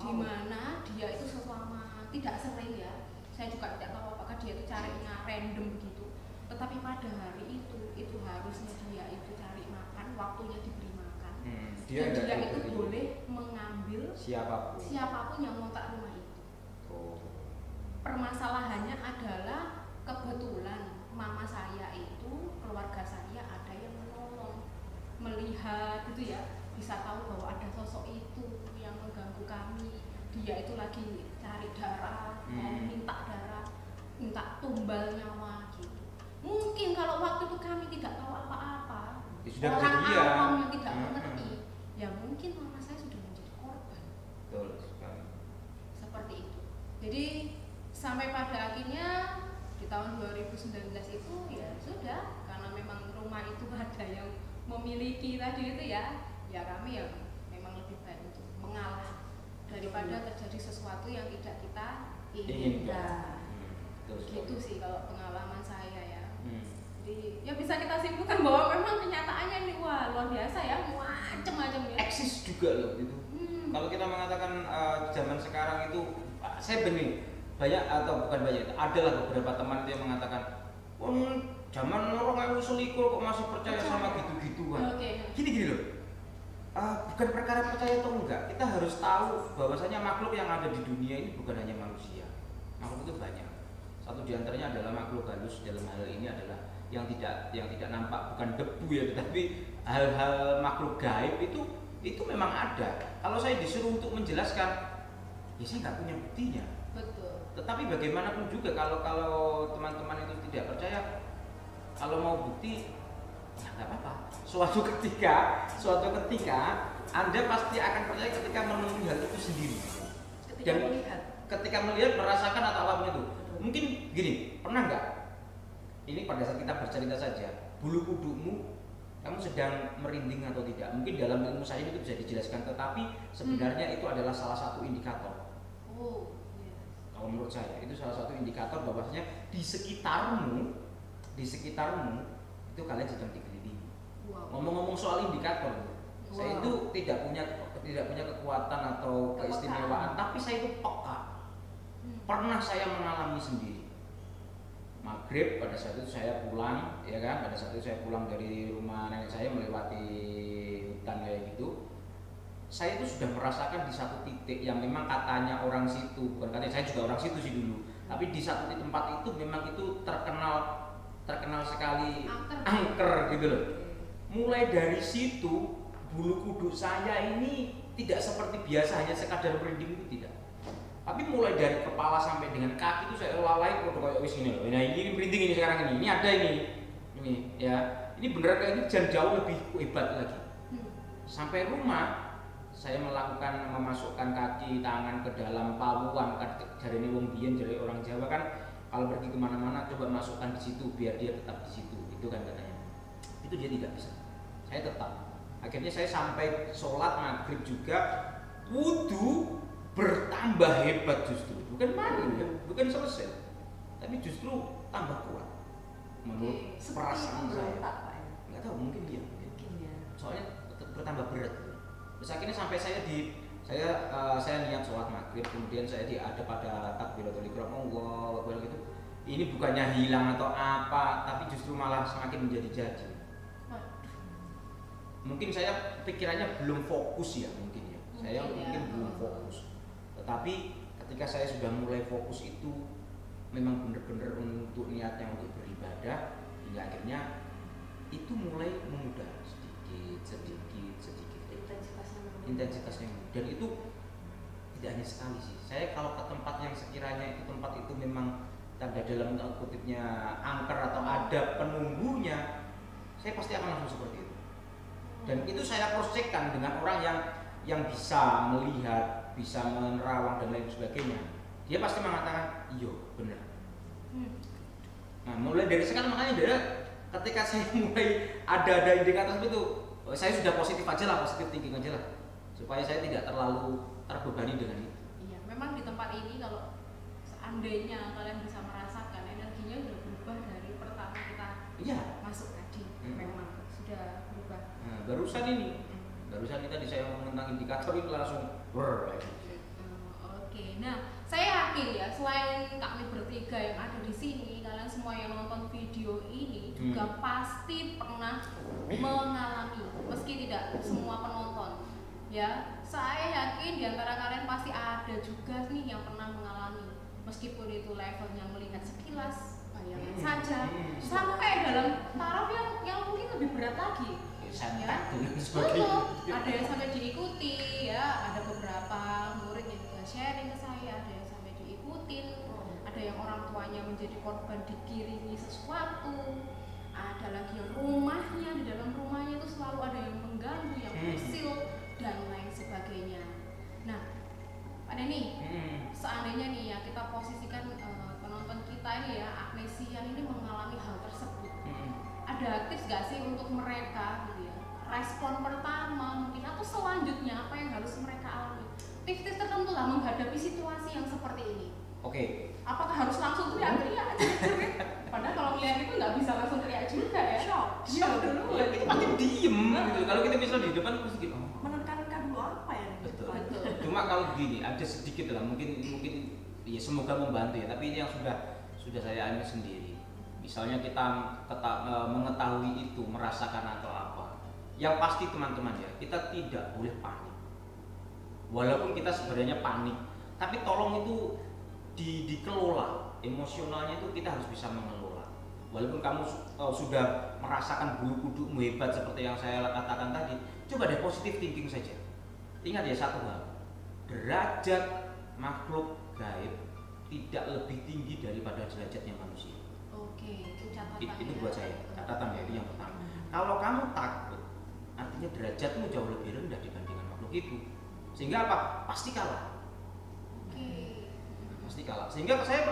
Di mana dia itu selama tidak sering ya, saya juga tidak tahu apakah dia itu carinya random begitu. Tetapi pada hari itu harusnya dia itu cari makan, waktunya diberi makan. Dan dia itu boleh mengambil siapapun yang ngontrak rumah itu. Permasalahannya adalah kebetulan mama saya itu, keluarga saya ada yang menolong, melihat gitu ya, bisa tahu bahwa ada sosok itu yang mengganggu kami di dia itu lagi cari darah, minta darah, minta tumbal nyawa gitu. Mungkin kalau waktu itu kami tidak tahu apa-apa, orang awam yang tidak mengerti, ya mungkin mama saya sudah menjadi korban. Betul sekali. Seperti itu. Jadi sampai pada akhirnya di tahun 2019 itu ya sudah, karena memang rumah itu ada yang memiliki tadi itu ya kami yang memang lebih baik untuk mengalah daripada terjadi sesuatu yang tidak kita inginkan. Gitu sih kalau pengalaman saya ya. Jadi ya bisa kita simpulkan bahwa memang kenyataannya ini wah luar biasa ya, macam-macam ya. Eksis juga loh itu. Kalau kita mengatakan zaman sekarang itu, saya benih banyak atau bukan banyak, adalah beberapa teman itu yang mengatakan, zaman orang yang usulikul kok masih percaya sama gitu-gituan. Gini loh. Bukan perkara percaya atau enggak, kita harus tahu bahwasanya makhluk yang ada di dunia ini bukan hanya manusia. Makhluk itu banyak. Satu di antaranya adalah makhluk halus, dalam hal ini adalah yang tidak nampak, bukan debu ya, tetapi hal-hal makhluk gaib itu memang ada. Kalau saya disuruh untuk menjelaskan, ya saya nggak punya buktinya. Betul. Tetapi bagaimanapun juga kalau teman-teman itu tidak percaya, kalau mau bukti ya nggak apa-apa. Suatu ketika Anda pasti akan percaya ketika menemui hal itu sendiri. Ketika melihat, merasakan atau apapun itu. Mungkin gini, pernah nggak? Ini pada saat kita bercerita saja, bulu kudukmu kamu sedang merinding atau tidak? Mungkin dalam ilmu sains itu bisa dijelaskan, tetapi sebenarnya itu adalah salah satu indikator. Kalau menurut saya itu salah satu indikator bahwasanya di sekitarmu itu kalian sedang dikelilingi. Ngomong-ngomong soal indikator, saya itu tidak punya kekuatan atau keistimewaan, tapi saya itu peka. Pernah saya mengalami sendiri. Maghrib pada saat itu saya pulang, ya kan? Pada saat itu saya pulang dari rumah nenek saya melewati hutan kayak gitu. Saya itu sudah merasakan di satu titik yang memang katanya orang situ, bukan katanya, saya juga orang situ sih dulu. Tapi di satu tempat itu memang itu terkenal sekali angker gitu loh. Mulai dari situ bulu kuduk saya ini tidak seperti biasa hanya sekadar merinding, itu tidak. Tapi mulai dari kepala sampai dengan kaki itu saya lalai kok kayak wis ini loh. Nah ini merinding ini sekarang ini ada ini ya. Ini beneran kayak ini dan jauh lebih hebat lagi. Sampai rumah saya melakukan memasukkan kaki tangan ke dalam pawuan, jari wong biyen, jari orang Jawa kan kalau pergi kemana-mana coba masukkan di situ biar dia tetap di situ, itu kan katanya. Itu dia tidak bisa. Saya tetap. Akhirnya saya sampai sholat maghrib juga, wudu bertambah hebat justru, bukan main ya, bukan selesai, tapi justru tambah kuat. Menurut perasaan saya, nggak tahu mungkin dia, soalnya bertambah berat. Terus akhirnya sampai saya niat sholat maghrib, kemudian saya ada pada takbiratul ihram, Allahu akbar gitu. Ini bukannya hilang atau apa, tapi justru malah semakin menjadi-jadi. Mungkin saya pikirannya belum fokus ya, mungkin ya. Saya mungkin belum fokus. Tetapi ketika saya sudah mulai fokus itu memang benar-benar untuk niatnya untuk beribadah, hingga akhirnya itu mulai memudar sedikit intensitasnya. Dan itu tidak hanya sekali sih. Saya kalau ke tempat yang sekiranya itu tempat itu memang tanda dalam kutipnya angker atau ada penunggunya, saya pasti akan langsung seperti itu. Dan itu saya cross checkkan dengan orang yang bisa melihat, bisa menerawang dan lain sebagainya. Dia pasti mengatakan iya benar. Nah mulai dari sekarang makanya ketika saya mulai ada indikator seperti itu, saya sudah positif thinking aja lah, supaya saya tidak terlalu terbebani dengan itu. Iya, memang di tempat ini kalau seandainya kalian bisa merasakan energinya sudah berubah dari pertama kita masuk tadi, memang sudah berubah. Nah, barusan tadi saya ngomong tentang indikator itu langsung Oke, nah saya yakin ya selain kami bertiga yang ada di sini, kalian semua yang nonton video ini juga pasti pernah mengalami, meski tidak semua penonton. Ya, saya yakin di antara kalian pasti ada juga nih yang pernah mengalami, meskipun itu levelnya melihat sekilas, bayangan saja, sampai dalam taraf yang mungkin lebih berat lagi. Betul. Ada yang sampai diikuti ya, ada beberapa murid yang juga sharing yang menjadi korban dikirimi sesuatu, ada lagi yang rumahnya, di dalam rumahnya itu selalu ada yang mengganggu, yang usil dan lain sebagainya. Nah, Pak Denny, seandainya nih ya kita posisikan penonton kita ini ya, Agnesian ini mengalami hal tersebut, ada tips gak sih untuk mereka gitu ya, respon pertama mungkin atau selanjutnya apa yang harus mereka alami, tips-tips tertentu lah menghadapi situasi yang seperti ini? Oke. Apakah harus langsung teriak-teriak aja? Padahal kalau melihat itu nggak bisa langsung teriak juga ya. Shock dulu. Ya kita pasti diem gitu. Kalau kita bisa di depan pasti gitu. Menekankan dulu apa ya? Betul. Cuma kalau gini, ada sedikit lah, mungkin ya semoga membantu ya. Tapi ini yang sudah saya alami sendiri. Misalnya kita mengetahui itu, merasakan atau apa. Yang pasti teman-teman ya, kita tidak boleh panik. Walaupun kita sebenarnya panik, tapi tolong itu dikelola. Emosionalnya itu kita harus bisa mengelola. Walaupun kamu sudah merasakan bulu kudukmu hebat seperti yang saya katakan tadi, coba deh positive thinking saja. Ingat ya satu hal, derajat makhluk gaib tidak lebih tinggi daripada derajatnya manusia. Oke, itu catatan. Itu buat saya catatan ya, itu yang pertama. Kalau kamu takut, artinya derajatmu jauh lebih rendah dibandingkan makhluk itu. Sehingga apa? Pasti kalah. Pasti kalah. Sehingga saya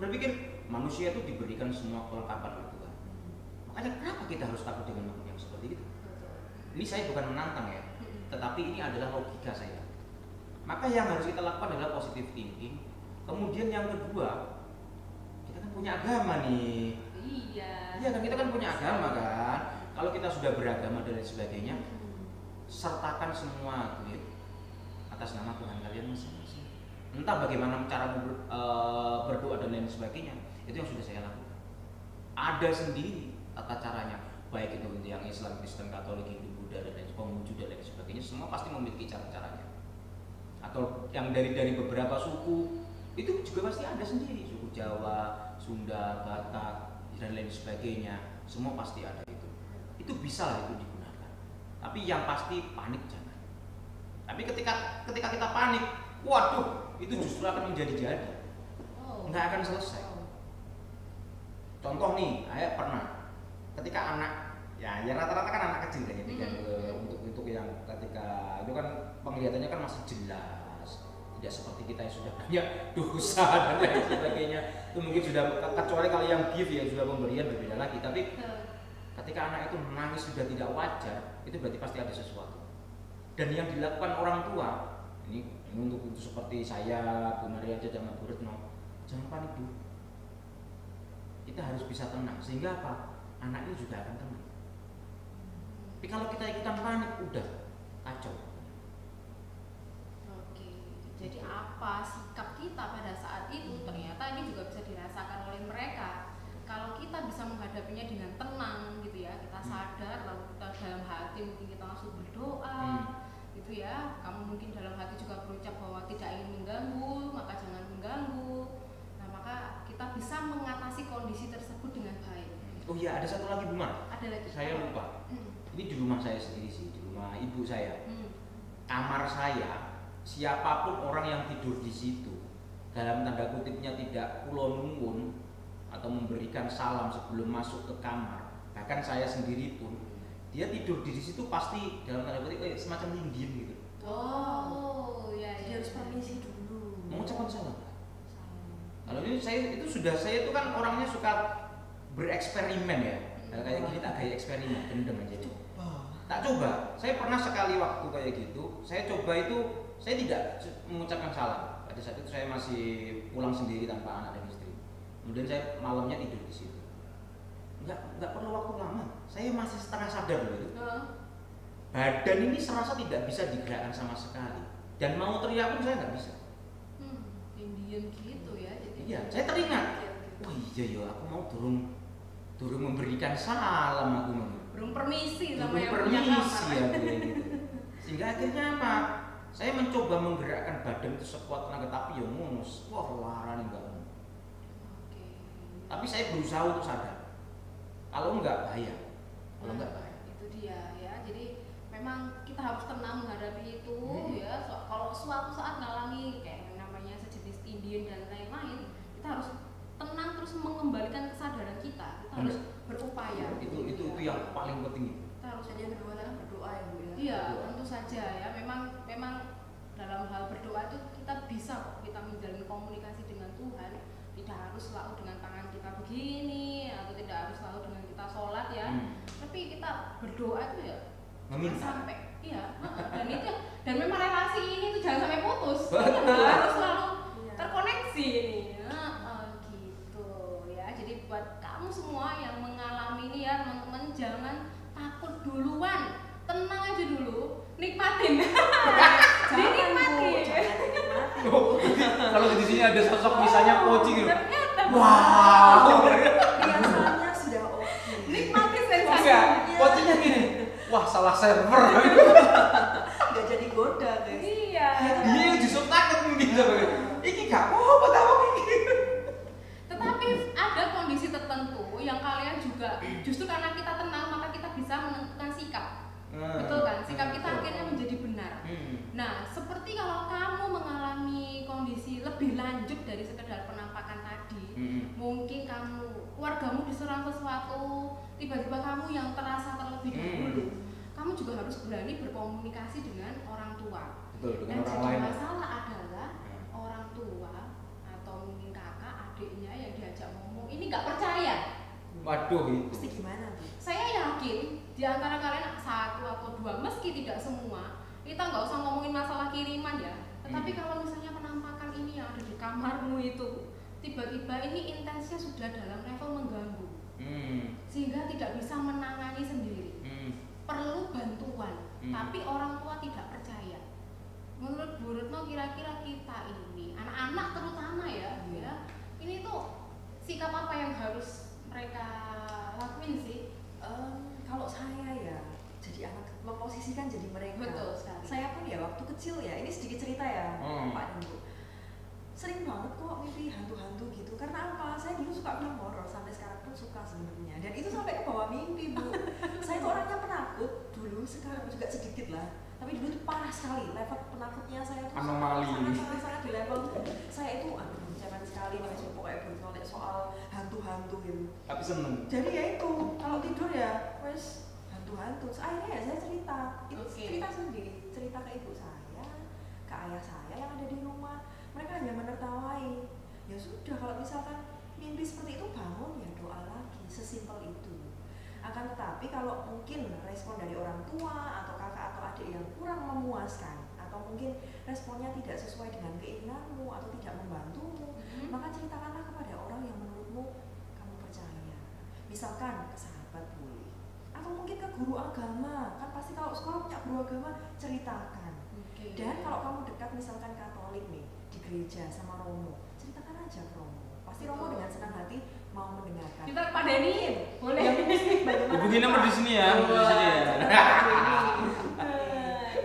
berpikir manusia itu diberikan semua kelengkapan oleh Tuhan. Makanya kenapa kita harus takut dengan makhluk yang seperti itu? Ini saya bukan menantang ya, tetapi ini adalah logika saya. Maka yang harus kita lakukan adalah positive thinking. Kemudian yang kedua, kita kan punya agama nih. Iya kan, kita kan punya agama kan. Kalau kita sudah beragama dan lain sebagainya, sertakan semua itu ya, atas nama Tuhan kalian masing-masing. Entah bagaimana cara berdoa dan lain sebagainya, itu yang sudah saya lakukan. Ada sendiri tata caranya, baik itu yang Islam, Kristen, Katolik, Hindu, Buddha dan lain Konghucu dan lain sebagainya, semua pasti memiliki cara-caranya. Atau yang dari beberapa suku itu juga pasti ada sendiri, suku Jawa, Sunda, Batak dan lain sebagainya, semua pasti ada itu. Itu bisa lah itu digunakan. Tapi yang pasti panik jangan. Tapi ketika kita panik, waduh, itu justru akan menjadi-jadi, nggak akan selesai. Contoh nih, saya pernah ketika anak, ya rata-rata kan anak kecil kan, jadi kan untuk yang ketika itu kan penglihatannya kan masih jelas, tidak seperti kita yang sudah banyak dosa dan lain sebagainya. Itu mungkin sudah, kecuali kalau yang give ya sudah pemberian berbeda lagi. Tapi ketika anak itu menangis sudah tidak wajar, itu berarti pasti ada sesuatu. Dan yang dilakukan orang tua ini untuk seperti saya, Bu Maria dan Bu Retno, jangan panik dulu. Kita harus bisa tenang, sehingga apa? Anak itu juga akan tenang. Tapi kalau kita ikutan panik, udah kacau. Oke, jadi apa sikap kita pada saat itu ternyata ini juga bisa dirasakan oleh mereka. Kalau kita bisa menghadapinya dengan tenang gitu ya, kita sadar, lalu kita dalam hati mungkin kita langsung berdoa. Gitu ya, kamu mungkin dalam hati juga berucap bahwa tidak ingin mengganggu, maka jangan mengganggu. Nah, maka kita bisa mengatasi kondisi tersebut dengan baik. Oh iya, ada satu lagi Bu Mar. Ada lagi. Saya lupa. Ini di rumah saya sendiri sih, di rumah ibu saya. Kamar saya, siapapun orang yang tidur di situ, dalam tanda kutipnya tidak kula nuwun atau memberikan salam sebelum masuk ke kamar. Bahkan saya sendiri pun, dia tidur di situ pasti dalam tanda kutip semacam linggin gitu. Oh, ya, Dia harus permisi dulu. Mengucapkan salam. Kalau ini saya itu kan orangnya suka bereksperimen ya. Kayak gini tak kayak eksperimen, gendeng aja. Tak coba. Saya pernah sekali waktu kayak gitu, saya coba itu, saya tidak mengucapkan salam. Pada saat itu saya masih pulang sendiri tanpa anak dan istri. Kemudian saya malamnya tidur di situ. Nggak perlu waktu lama, saya masih setengah sadar loh itu. Badan ini serasa tidak bisa digerakkan sama sekali, dan mau teriak pun saya nggak bisa. Indian gitu ya. Jadi iya, saya teringat. Oh iya ya, aku mau turun memberikan salam, aku mau. Belum permisi sama Belum yang punya permisi kamar. ya, gitu. Sehingga akhirnya apa? Saya mencoba menggerakkan badan itu sekuat tenaga, tapi ya mus, wah larang enggak. Tapi saya berusaha untuk sadar. Kalau enggak bahaya. Kalau enggak bahaya. Itu dia ya. Jadi memang kita harus tenang menghadapi itu ya. Kalau suatu saat ngalami kayak yang namanya sejenis Indian dan lain-lain, kita harus tenang bisa kok kita menjalin komunikasi dengan Tuhan, tidak harus selalu dengan tangan kita begini atau tidak harus selalu dengan kita sholat ya, tapi kita berdoa itu ya sampai dan itu dan memang relasi ini tuh jangan sampai putus, harus selalu terkoneksi ini gitu ya. Jadi buat kamu semua yang mengalami ini ya teman-teman, jangan takut duluan, tenang aja dulu, nikmatin. Dinikmati. Kalau di sini ada sosok misalnya coaching gitu. Wow. Biasanya sudah oke. Nikmati sensasinya. Coachingnya gini. Wah, salah server. Gak jadi goda, guys. Iya. Dia justru takut mungkin sampai. Iki gak apa tahu ini. Tetapi ada kondisi tertentu yang kalian juga justru karena kita tenang maka kita bisa menentukan sikap. Betul kan? Sikap kita akhirnya menjadi benar. Nah, seperti kalau kamu mengalami kondisi lebih lanjut dari sekedar penampakan tadi, mungkin keluargamu diserang sesuatu, tiba-tiba kamu yang terasa terlebih dahulu, kamu juga harus berani berkomunikasi dengan orang tua. Betul, dengan Dan orang jadi lain. masalah adalah orang tua atau mungkin kakak, adiknya yang diajak ngomong ini nggak percaya. Waduh itu. Mesti gimana, Bu? Saya yakin di antara kalian satu atau dua, meski tidak semua, kita nggak usah ngomongin masalah kiriman ya. Tetapi kalau misalnya penampakan ini yang ada di kamarmu itu, tiba-tiba ini intensnya sudah dalam level mengganggu, sehingga tidak bisa menangani sendiri, perlu bantuan, tapi orang tua tidak percaya. Menurut Bu Retno kira-kira kita ini, anak-anak terutama ya, ini tuh sikap apa yang harus mereka lakuin sih? Kalau saya ya jadi anak, memposisikan jadi mereka. Betul sekali. Saya pun ya waktu kecil ya, ini sedikit cerita ya Pak dan Bu, sering banget kok mimpi hantu-hantu gitu. Karena apa? Saya dulu suka film horor, sampai sekarang pun suka sebenarnya, dan itu sampai ke bawah mimpi, Bu. Saya tuh orangnya penakut dulu, sekarang juga sedikit lah, tapi dulu tuh parah sekali, level penakutnya saya tuh Anomali. sangat di level saya itu cemen sekali nih, pokoknya berkali soal hantu-hantu gitu. Tapi seneng. Jadi ya itu, kalau tidur ya wes hantu-hantu. Akhirnya ya saya cerita, itu cerita sendiri, cerita ke ibu saya, ke ayah saya yang ada di rumah. Mereka hanya menertawai. Ya sudah, kalau misalkan mimpi seperti itu bangun ya doa lagi, sesimpel itu. Akan tetapi kalau mungkin respon dari orang tua atau kakak atau adik yang kurang memuaskan, atau mungkin responnya tidak sesuai dengan keinginanmu atau tidak membantumu, maka ceritakanlah kepada orang yang menurutmu kamu percaya. Misalkan ke sahabat boleh, atau mungkin ke guru agama, kan pasti kalau sekolah punya guru agama, ceritakan. Dan kalau kamu dekat misalkan Katolik nih, di gereja sama Romo, ceritakan aja ke Romo, pasti Romo dengan senang hati mau mendengarkan. Kita padenin, boleh. Yang muslim bagaimana? Hubungin nomor di sini ya, di sini ya.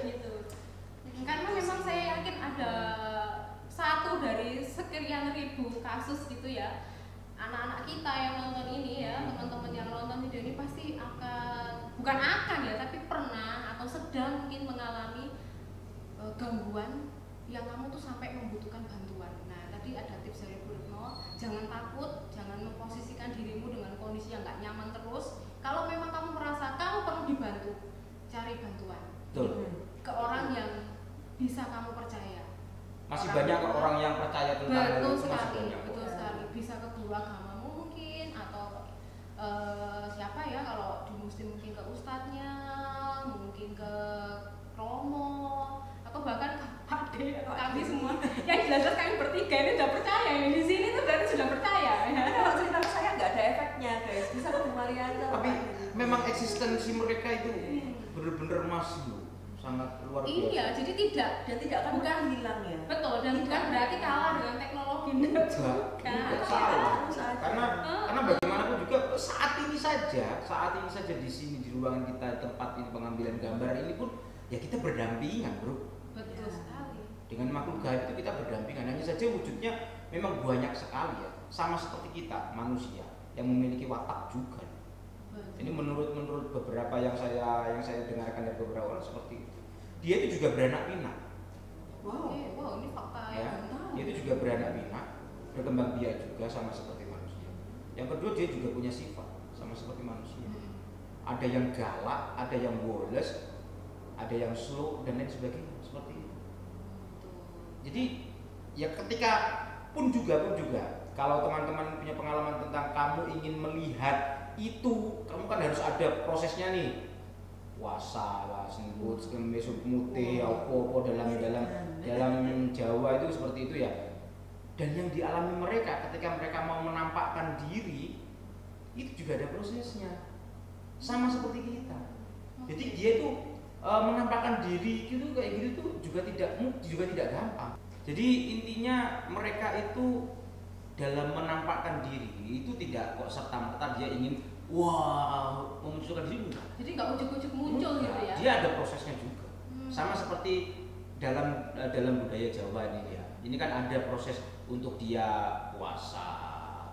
Gitu. Karena memang saya yakin ada satu dari sekian ribu kasus gitu ya, anak-anak kita yang nonton ini ya, teman-teman yang nonton video ini pasti bukan akan ya, tapi pernah atau sedang mungkin mengalami gangguan yang kamu tuh sampai membutuhkan bantuan. Nah, tadi ada tips dari Bu Retno, jangan takut, jangan memposisikan dirimu dengan kondisi yang gak nyaman terus. Kalau memang kamu merasa kamu perlu dibantu, cari bantuan. Betul. Ke orang yang bisa kamu percaya. Masih banyak kok orang yang percaya tentang hal Betul itu, masih sekali, banyak. betul sekali. Bisa ke guru agamamu mungkin, atau siapa ya, kalau di muslim mungkin ke ustadznya, mungkin ke Romo, atau bahkan ke Pak D, atau kami semua. Yang jelas kami bertiga ini sudah percaya, ini di sini tuh berarti sudah percaya. Tapi kalau cerita ke saya nggak ada efeknya, guys. Bisa ke Bu Mariana. Tapi memang eksistensi mereka itu benar-benar masih sangat luar biasa. Iya, jadi tidak akan bukan hilang ya. Betul, dan bukan berarti kalah dengan teknologi. Tidak Bukan. salah. Karena bagaimanapun juga saat ini saja di sini di ruangan kita, tempat ini pengambilan gambar ini pun ya kita berdampingan, bro. Betul sekali. Dengan makhluk gaib itu kita berdampingan. Hanya saja wujudnya memang banyak sekali ya, sama seperti kita manusia yang memiliki watak juga. Ini menurut beberapa yang saya dengarkan dari beberapa orang seperti itu. Dia itu juga beranak pinak. Wow. Wow, ini fakta Ya, dia itu juga beranak pinak, berkembang biak juga sama seperti manusia. Yang kedua, dia juga punya sifat sama seperti manusia. Ada yang galak, ada yang woles, ada yang slow dan lain sebagainya seperti itu. Jadi Ya ketika pun juga kalau teman-teman punya pengalaman tentang kamu ingin melihat itu, kamu kan harus ada prosesnya nih. Puasa lah, sengkut, kemis, mute, opo dalam Jawa itu seperti itu ya. Dan yang dialami mereka ketika mereka mau menampakkan diri itu juga ada prosesnya, sama seperti kita. Jadi dia itu menampakkan diri gitu kayak gitu tuh juga tidak gampang. Jadi intinya mereka itu dalam menampakkan diri itu tidak kok serta-merta dia ingin memunculkan diri enggak. Jadi nggak ujuk-ujuk muncul gitu ya. Dia ada prosesnya juga. Sama seperti dalam budaya Jawa ini ya. Ini kan ada proses untuk dia puasa,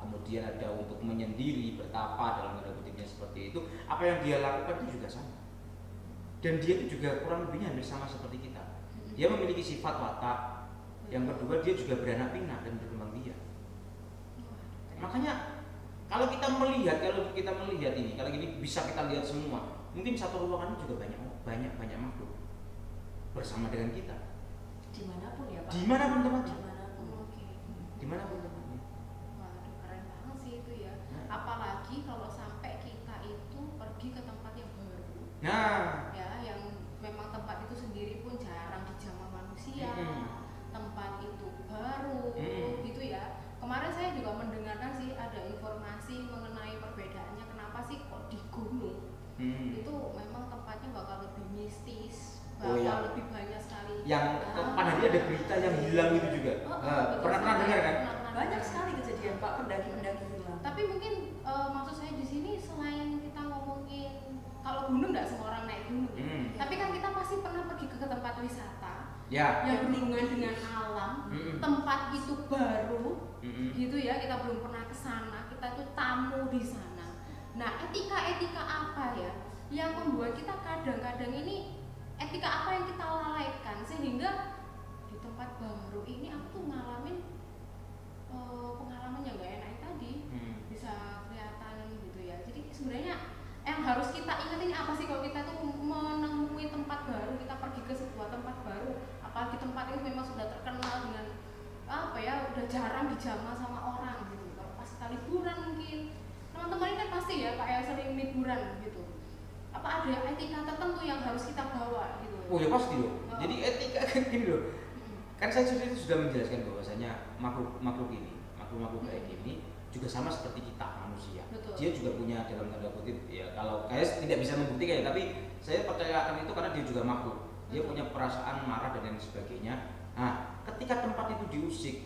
kemudian ada untuk menyendiri, bertapa dalam tanda kutipnya seperti itu. Apa yang dia lakukan itu juga sama. Dan dia itu juga kurang lebihnya hampir sama seperti kita. Dia memiliki sifat watak. Yang kedua dia juga beranak pinak dan berkembang biak. Makanya kalau kita melihat ini, kalau gini bisa kita lihat semua. Mungkin satu ruangan juga banyak makhluk bersama dengan kita. Dimanapun ya Pak. Dimanapun tempatnya. Oke. Dimanapun tempatnya. Waduh, keren banget sih itu ya. Apalagi kalau sampai kita itu pergi ke tempat yang baru. Nah, Ya, yang memang tempat itu sendiri pun jarang dijamah manusia. Tempat itu baru, gitu ya. Kemarin saya juga mendengarkan sih ada informasi mengenai perbedaannya kenapa sih kok di gunung itu memang tempatnya bakal lebih mistis, bakal lebih banyak sekali. Yang pada dia ada berita yang hilang itu juga. Pernah dengar kan? Banyak sekali kejadian Pak, pendaki-pendaki hilang. Tapi mungkin maksud saya di sini selain kita ngomongin kalau gunung nggak semua orang naik gunung, tapi kan kita pasti pernah pergi ke tempat wisata yang berhubungan dengan alam, tempat itu baru, gitu ya, kita belum pernah ke sana, kita itu tamu di sana. Nah, etika apa ya yang membuat kita kadang-kadang ini etika apa yang kita lalaikan sehingga di tempat baru ini aku tuh ngalamin pengalaman yang gak enak tadi, bisa kelihatan gitu ya. Jadi sebenarnya yang harus kita ingat ini apa sih kalau kita tuh menemui tempat baru, kita pergi ke sebuah tempat baru, apalagi tempat itu memang sudah terkenal dengan apa ya, udah jarang dijamah sama orang gitu. Kalau pas kita liburan mungkin teman-teman ini kan pasti ya kayak sering liburan gitu. Apa ada etika tertentu yang harus kita bawa gitu? Oh ya pasti loh. Jadi etika kan gini loh. Kan saya sudah menjelaskan bahwasanya makhluk kayak gini juga sama seperti kita manusia. Betul. Dia juga punya dalam tanda kutip ya, kalau kayak tidak bisa membuktikan ya, tapi saya percayakan itu karena dia juga makhluk. Dia punya perasaan marah dan lain sebagainya. Nah, ketika tempat itu diusik,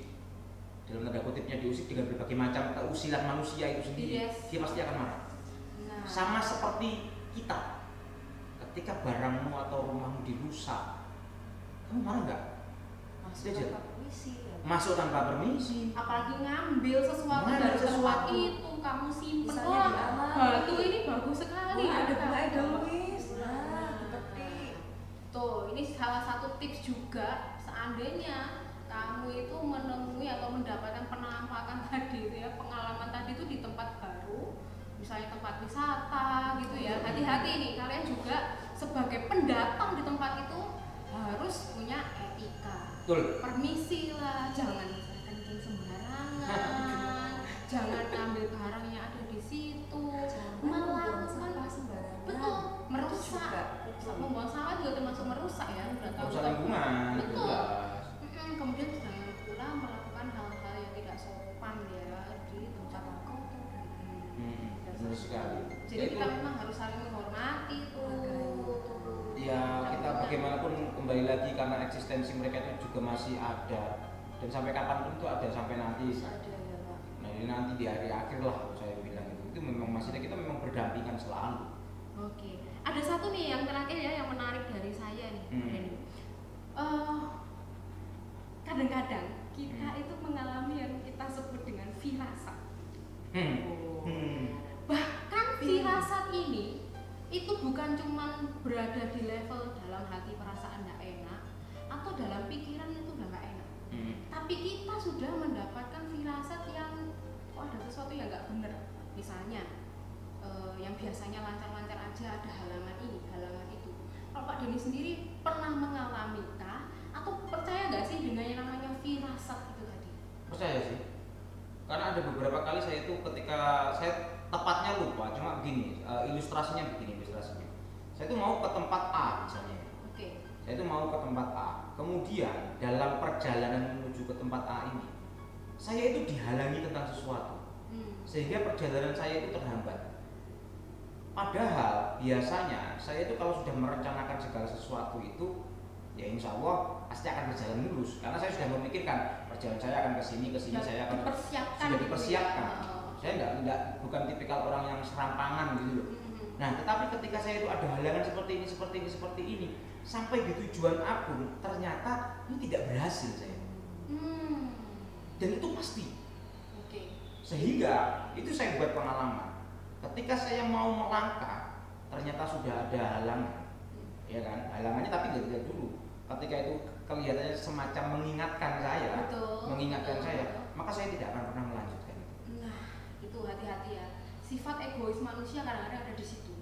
dalam tanda kutipnya diusik dengan berbagai macam keusilan manusia itu sendiri, dia pasti akan marah. Nah. Sama seperti kita, ketika barangmu atau rumahmu dirusak, kamu marah nggak? Masuk tanpa permisi. Apalagi ngambil sesuatu dari tempat itu, kamu simpen. Batu ini bagus sekali. Ada Luis. Tuh, ini salah satu tips juga. Seandainya kamu itu menemui atau mendapatkan penampakan tadi itu ya, pengalaman tadi itu di tempat baru, misalnya tempat wisata gitu ya, hati-hati nih, kalian juga sebagai pendatang di tempat itu harus punya etika. Betul. Permisi lah, jangan kencing sembarangan, jangan ambil barang yang ada di situ, melakukan betul, merusak. Membuang sampah juga termasuk merusak ya, udah tahu. Merusak lingkungan. Betul. Kemudian jangan pula melakukan hal-hal yang tidak sopan ya di tempat kotor. Benar sekali. Jadi kita memang harus saling menghormati tuh. Ya kita bagaimanapun kembali lagi karena eksistensi mereka itu juga masih ada, dan sampai kapanpun itu ada, sampai nanti. Nah ini nanti di hari akhir lah saya bilang itu memang masih ada, kita memang berdampingan selalu. Oke. Ada satu nih yang terakhir ya yang menarik dari saya nih. Kadang-kadang kita itu mengalami yang kita sebut dengan firasat. Bahkan firasat ini itu bukan cuma berada di level dalam hati perasaan nggak enak atau dalam pikiran itu udah nggak enak. Tapi kita sudah mendapatkan firasat yang ada sesuatu yang nggak benar. Misalnya yang biasanya lancar-lancar aja ada halangan ini, halangan itu. Kalau Pak Doni sendiri pernah mengalami kah atau percaya nggak sih dengan yang namanya firasat? ketika saya tepatnya lupa, cuma begini, ilustrasinya. Saya itu mau ke tempat A misalnya. Oke. Saya itu mau ke tempat A. Kemudian dalam perjalanan menuju ke tempat A ini, saya itu dihalangi tentang sesuatu, sehingga perjalanan saya itu terhambat. Padahal biasanya saya itu kalau sudah merencanakan segala sesuatu itu, ya insya Allah pasti akan berjalan mulus, karena saya sudah memikirkan perjalanan saya akan ke sini saya akan sudah dipersiapkan. Saya bukan tipikal orang yang serampangan gitu loh. Nah, tetapi ketika saya itu ada halangan seperti ini, sampai di tujuan aku ternyata ini tidak berhasil saya. Dan itu pasti. Sehingga itu saya buat pengalaman. Ketika saya mau melangkah, ternyata sudah ada halangan, ya kan? Halangannya tapi nggak dilihat dulu. Ketika itu kelihatannya semacam mengingatkan saya, maka saya tidak akan pernah melanjutkan. Nah, itu hati-hati ya. Sifat egois manusia kadang-kadang ada di situ.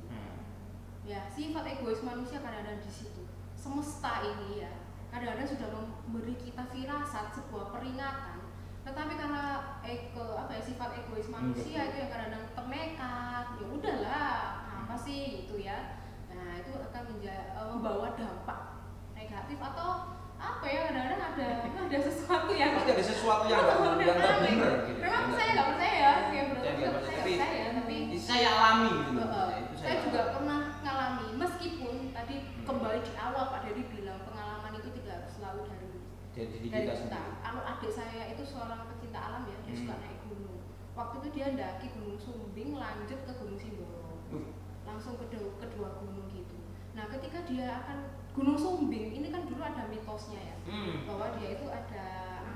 Ya, sifat egois manusia kadang-kadang di situ. Semesta ini ya, kadang-kadang sudah memberi kita firasat sebuah peringatan. Tetapi karena sifat egois manusia itu yang kadang-kadang ternekat, ya udahlah, apa sih itu ya. Nah, itu akan membawa dampak negatif atau apa ya, kadang-kadang ada sesuatu yang pasti ada sesuatu yang nggak benar gitu. Memang saya nggak percaya ya, tapi saya alami gitu. Saya juga pernah ngalami, meskipun tadi kembali di awal Pak Dedi bilang pengalaman itu tidak harus selalu dari kita. Kalau adik saya itu seorang pecinta alam ya, dia suka naik gunung. Waktu itu dia ndaki Gunung Sumbing, lanjut ke Gunung Sindoro, langsung kedua gunung gitu. Nah, ketika dia akan Gunung Sumbing, ini kan dulu ada mitosnya ya, bahwa dia itu ada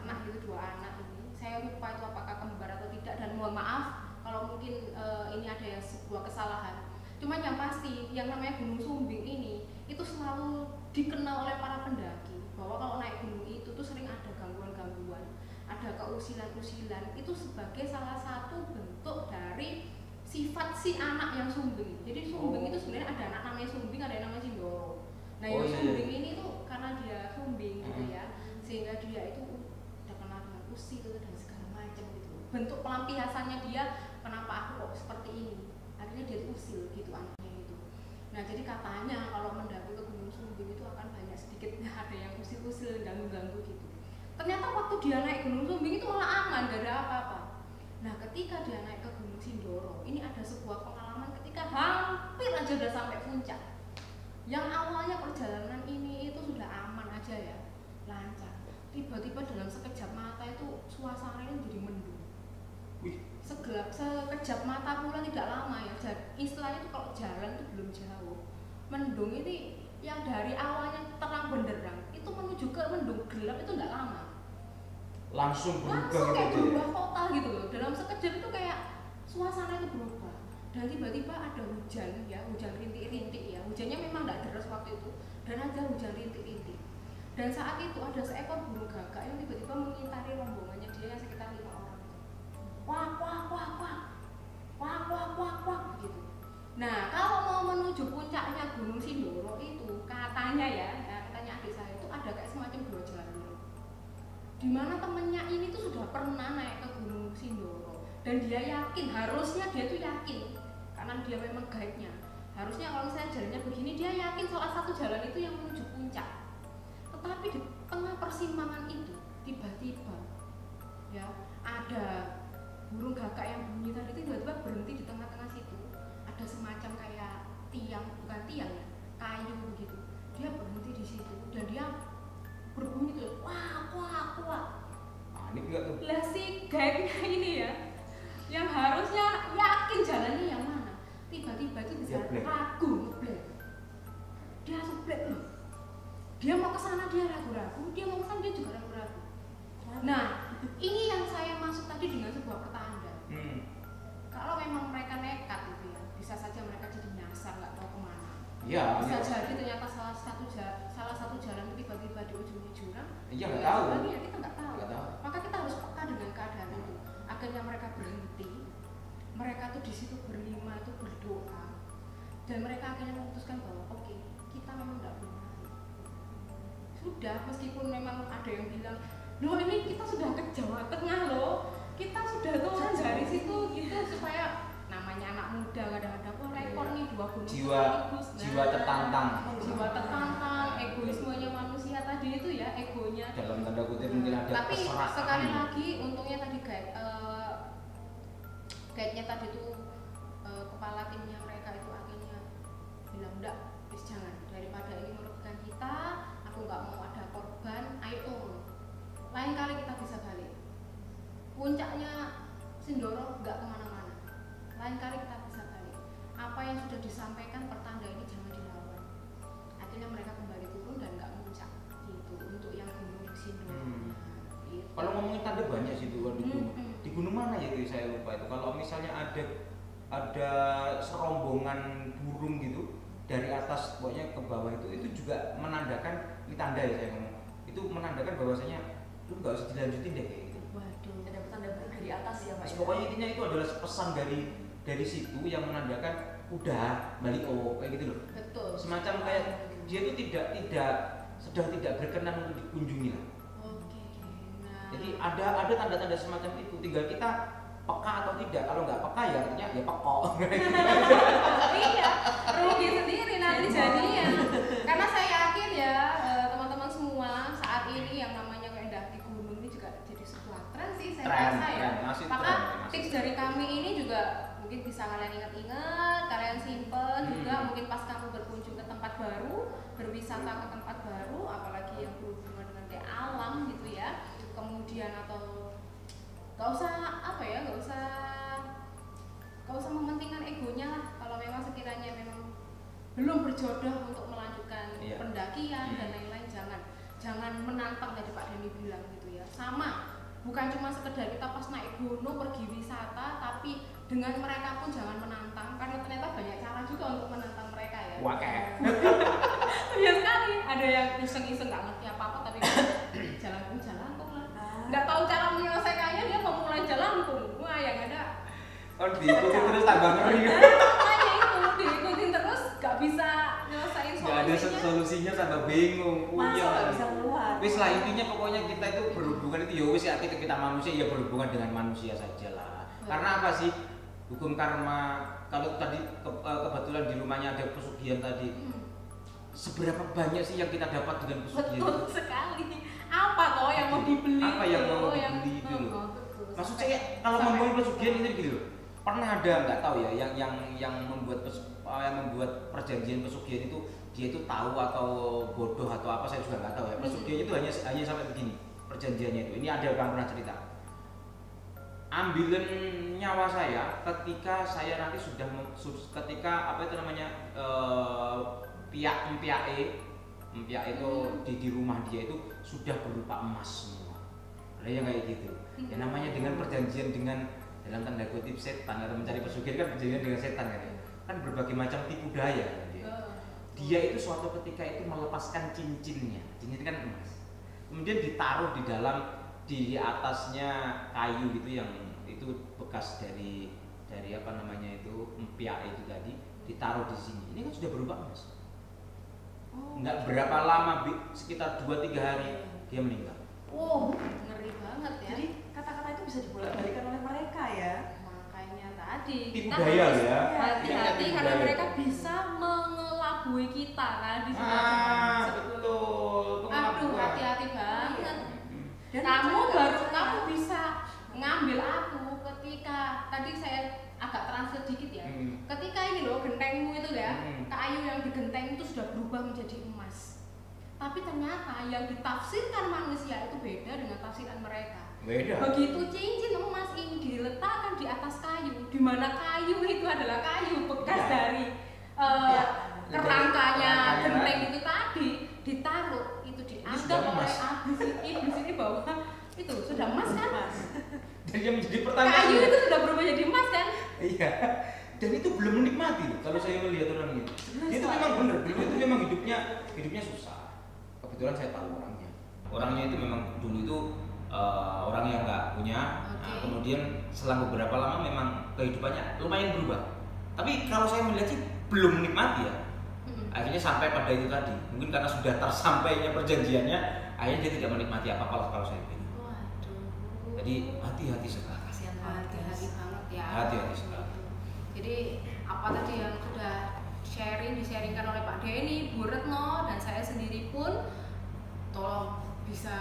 anak gitu, 2 anak ini. Saya lupa itu apakah kembar atau tidak, dan mohon maaf kalau mungkin ini ada yang sebuah kesalahan. Cuma yang pasti, yang namanya Gunung Sumbing ini itu selalu dikenal oleh para pendaki bahwa kalau naik gunung itu tuh sering ada gangguan-gangguan, ada keusilan-usilan. Itu sebagai salah satu bentuk dari sifat si anak yang sumbing. Jadi sumbing itu sebenarnya ada anak namanya Sumbing, ada yang namanya Sindoro. Nah, yang sumbing ini tuh karena dia sumbing gitu ya, sehingga dia itu udah kenal dengan usil dan segala macam gitu. Bentuk pelampiasannya dia, kenapa aku kok seperti ini? Akhirnya dia usil gitu anaknya itu. Nah, jadi katanya kalau mendaki ke Gunung Sumbing itu akan banyak sedikit ada yang usil-usil, ganggu-ganggu gitu. Ternyata waktu dia naik Gunung Sumbing itu malah aman, gak ada apa-apa. Nah, ketika dia naik ke Gunung Sindoro, ini ada sebuah pengalaman ketika hampir aja udah sampai puncak. Yang awalnya perjalanan ini itu sudah aman aja ya, lancar. Tiba-tiba dalam sekejap mata itu suasananya jadi mendung. Sekejap mata pula tidak lama ya. Istilahnya itu kalau jalan itu belum jauh. Mendung ini yang dari awalnya terang benderang itu menuju ke mendung gelap itu tidak lama. Langsung kayak berubah total gitu loh. Dalam sekejap itu kayak suasana itu berubah. Dan tiba-tiba ada hujan ya, hujan rintik-rintik ya. Hujannya memang tidak deras waktu itu, dan ada hujan rintik-rintik. Dan saat itu ada seekor burung gagak yang tiba-tiba mengitari rombongannya dia yang sekitar 5 orang. Wah begitu. Nah, kalau mau menuju puncaknya Gunung Sindoro itu katanya katanya adik saya itu ada kayak semacam 2 jalur. Dimana temennya ini tuh sudah pernah naik ke Gunung Sindoro dan dia yakin, harusnya dia tuh yakin karena dia memang guide-nya. Harusnya kalau misalnya jalannya begini, dia yakin salah satu jalan itu yang menuju puncak. Tetapi di tengah persimpangan itu tiba-tiba ya ada burung gagak yang bunyi tadi itu tiba-tiba berhenti di tengah-tengah situ. Ada semacam kayak bukan tiang ya, kayu begitu. Dia berhenti di situ dan dia berbunyi tuh, wah. Ini enggak tuh. Lah si guide-nya ini ya, yang harusnya yakin jalannya yang mana, tiba-tiba itu bisa ragu, ngeblek. Dia ngeblek loh. Dia mau ke sana dia ragu-ragu, dia mau ke sana dia juga ragu-ragu. Nah, ini yang saya maksud tadi dengan sebuah pertanda. Kalau memang mereka nekat gitu ya, bisa saja mereka jadi nyasar, nggak tahu kemana. Ya, bisa jadi ternyata salah satu jalan tiba-tiba di ujungnya jurang. Iya, nggak tahu. Ya, kita nggak tahu. Maka kita harus peka dengan keadaan itu. Akhirnya mereka berhenti. Mereka tuh di situ berlima itu berdoa. Dan mereka akhirnya memutuskan bahwa oke, kita memang nggak boleh naik. Sudah, meskipun memang ada yang bilang, loh ini kita sudah ke Jawa Tengah loh, kita sudah turun dari situ, kita namanya anak muda kadang-kadang kok rekor nih 2 gunung sekaligus. Jiwa tertantang. Jiwa tertantang, egoismenya manusia tadi itu ya, egonya. Dalam tanda kutip mungkin ada tapi keserakahan. sekali lagi untungnya tadi guide-nya tadi tuh kepala timnya mereka itu akhirnya bilang enggak, please jangan, daripada ini merugikan kita, aku nggak mau ada korban, ayo lain kali kita bisa balik. Puncaknya Sindoro nggak kemana-mana, lain kali kita bisa balik. Apa yang sudah disampaikan pertanda ini jangan dilawan. Akhirnya mereka kembali turun dan nggak muncak gitu untuk yang gunung Sindoro. Gitu. Kalau ngomongin tanda banyak sih tuh di gunung. Di gunung mana ya itu saya lupa itu. Kalau misalnya ada serombongan burung gitu dari atas pokoknya ke bawah itu juga menandakan, ini tanda ya saya ngomong, itu menandakan bahwasanya lu nggak usah dilanjutin deh kayak gitu. Waduh, ada tanda burung dari atas ya Pak. Pokoknya intinya itu adalah pesan dari situ yang menandakan udah balik kayak gitu loh. Betul. Semacam kayak dia itu sedang tidak berkenan untuk dikunjungi lah. Oke. Nah. Jadi ada tanda-tanda semacam itu, tinggal kita peka atau tidak. Kalau nggak peka ya artinya ya pekok. Iya, rugi sendiri nanti jadinya. Karena saya yakin ya teman-teman semua saat ini yang namanya mendaki gunung ini juga jadi sebuah tren sih saya rasa ya. Maka tips dari kami ini juga mungkin bisa kalian ingat-ingat, kalian simpen juga mungkin pas kamu berkunjung ke tempat baru, berwisata ke tempat baru, apalagi yang berhubungan dengan kayak alam gitu ya. Kemudian atau gak usah mementingkan egonya lah. Kalau memang sekiranya memang belum berjodoh untuk melanjutkan pendakian dan lain-lain, jangan menantang tadi Pak Denny bilang gitu ya. Sama, bukan cuma sekedar kita pas naik gunung pergi wisata, tapi dengan mereka pun jangan menantang, karena ternyata banyak cara juga untuk menantang mereka ya. Wah Iya sekali, ada yang iseng-iseng nggak ngerti apa-apa tapi jalan pun lah, nggak tahu cara menyelesaikannya, dia mau mulai jalan pun, wah yang ada diikutin terus tambah ngeri. Makanya itu diikutin terus nggak bisa nyelesain solusinya. Nggak ada solusinya tambah bingung. Masa nggak bisa keluar. Wis lah intinya pokoknya kita itu berhubungan itu ya wis ya kita manusia ya berhubungan dengan manusia saja lah. Karena apa sih? Hukum karma. Kalau tadi kebetulan di rumahnya ada pesugihan tadi. Seberapa banyak sih yang kita dapat dengan pesugihan? Betul sekali. Apa toh yang mau dibeli? Apa yang mau dibeli itu loh? Maksud saya kalau ngomongin pesugihan itu gitu loh. Pernah ada nggak tahu ya yang membuat perjanjian pesugihan itu dia itu tahu atau bodoh atau apa saya juga nggak tahu ya. Pesugihan itu hanya sampai begini perjanjiannya itu. Ini ada yang pernah cerita. Ambilin nyawa saya ketika saya nanti ketika apa itu namanya empiak itu di rumah dia itu sudah berupa emas semua. Ada yang kayak gitu. Ya namanya dengan perjanjian dengan dalam tanda kutip setan atau mencari pesugihan kan perjanjian dengan setan kan berbagai macam tipu daya kan dia itu suatu ketika itu melepaskan cincinnya, cincin kan emas, kemudian ditaruh di atasnya kayu gitu yang itu bekas dari apa namanya itu empiak itu tadi ditaruh di sini, ini kan sudah berupa emas. Nggak berapa lama, sekitar 2-3 hari dia meninggal. Wow, ngeri banget ya. Jadi kata-kata itu bisa dibolak-balikan oleh mereka ya. Makanya tadi tipu kita daya harus ya. hati-hati karena mereka bisa mengelabui kita kan di betul. Aduh, hati-hati banget. Dan kamu bisa ngambil aku ketika tadi saya agak translate dikit ya. Ketika ini loh gentengmu itu ya, kayu yang digenteng itu sudah berubah menjadi emas. Tapi ternyata yang ditafsirkan manusia itu beda dengan tafsiran mereka. Beda. Begitu cincin emas ini diletakkan di atas kayu, di mana kayu itu adalah kayu bekas dari kerangkanya genteng itu tadi ditaruh, itu dianggap oleh iblis ini bahwa itu sudah emas kan? Dan yang menjadi pertanyaan kayu itu sudah berubah jadi emas kan? Iya. Dan itu belum menikmati loh kalau saya melihat orang ini. Itu memang benar, dulu itu memang hidupnya susah. Kebetulan saya tahu orangnya. Orangnya itu memang dulu itu orang yang nggak punya. Nah, kemudian selang beberapa lama memang kehidupannya lumayan berubah. Tapi kalau saya melihat sih belum menikmati ya. Akhirnya sampai pada itu tadi. Mungkin karena sudah tersampainya perjanjiannya, akhirnya dia tidak menikmati apa-apa kalau saya bilang. Jadi hati-hati sekali. Hati-hati banget ya. Hati-hati sekali. Jadi apa tadi yang sudah di-sharingkan oleh Pak Denny, Bu Retno, dan saya sendiri pun tolong bisa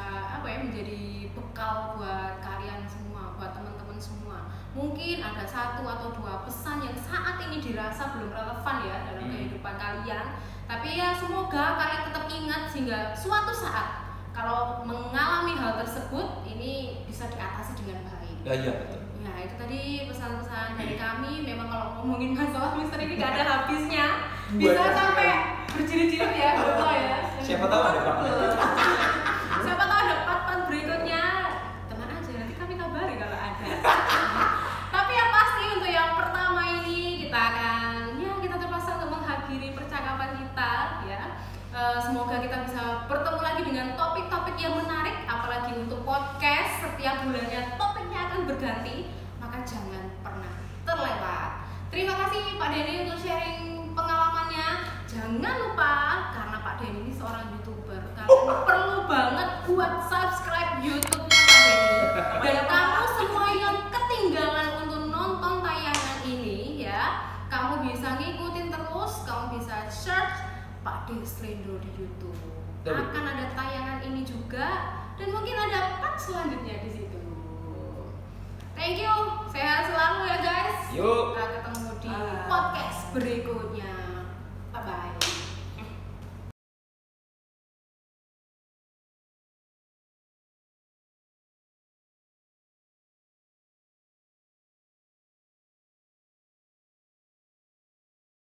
menjadi bekal buat kalian semua, buat teman-teman semua. Mungkin ada 1 atau 2 pesan yang saat ini dirasa belum relevan ya dalam kehidupan kalian, tapi ya semoga kalian tetap ingat sehingga suatu saat kalau mengalami hal tersebut ini bisa diatasi dengan baik. Iya betul. Ya itu tadi pesan-pesan dari kami. Memang kalau ngomongin masalah misteri ini gak ada habisnya, bisa sampai berjilid-jilid ya, betul ya. Siapa tahu ada part-2. Siapa tahu ada part berikutnya. Tenang aja, nanti kami kabari kalau ada. Tapi yang pasti untuk yang pertama ini kita terpaksa untuk mengakhiri percakapan kita ya. Semoga kita bisa bertemu lagi dengan topik-topik yang menarik, apalagi untuk podcast setiap bulannya topiknya akan berganti, maka jangan pernah terlewat. Terima kasih Pak Denny untuk sharing pengalamannya. Jangan lupa, karena Pak Denny ini seorang YouTuber, kalian perlu banget buat subscribe YouTube-nya Pak Denny. Dan kamu semua yang ketinggalan untuk nonton tayangan ini ya, kamu bisa ngikutin terus, kamu bisa search Pak Deslendo di YouTube. Akan ada tayangan ini juga dan mungkin ada part selanjutnya di situ. Thank you, sehat selalu ya guys. Yuk. Kita ketemu di podcast berikutnya.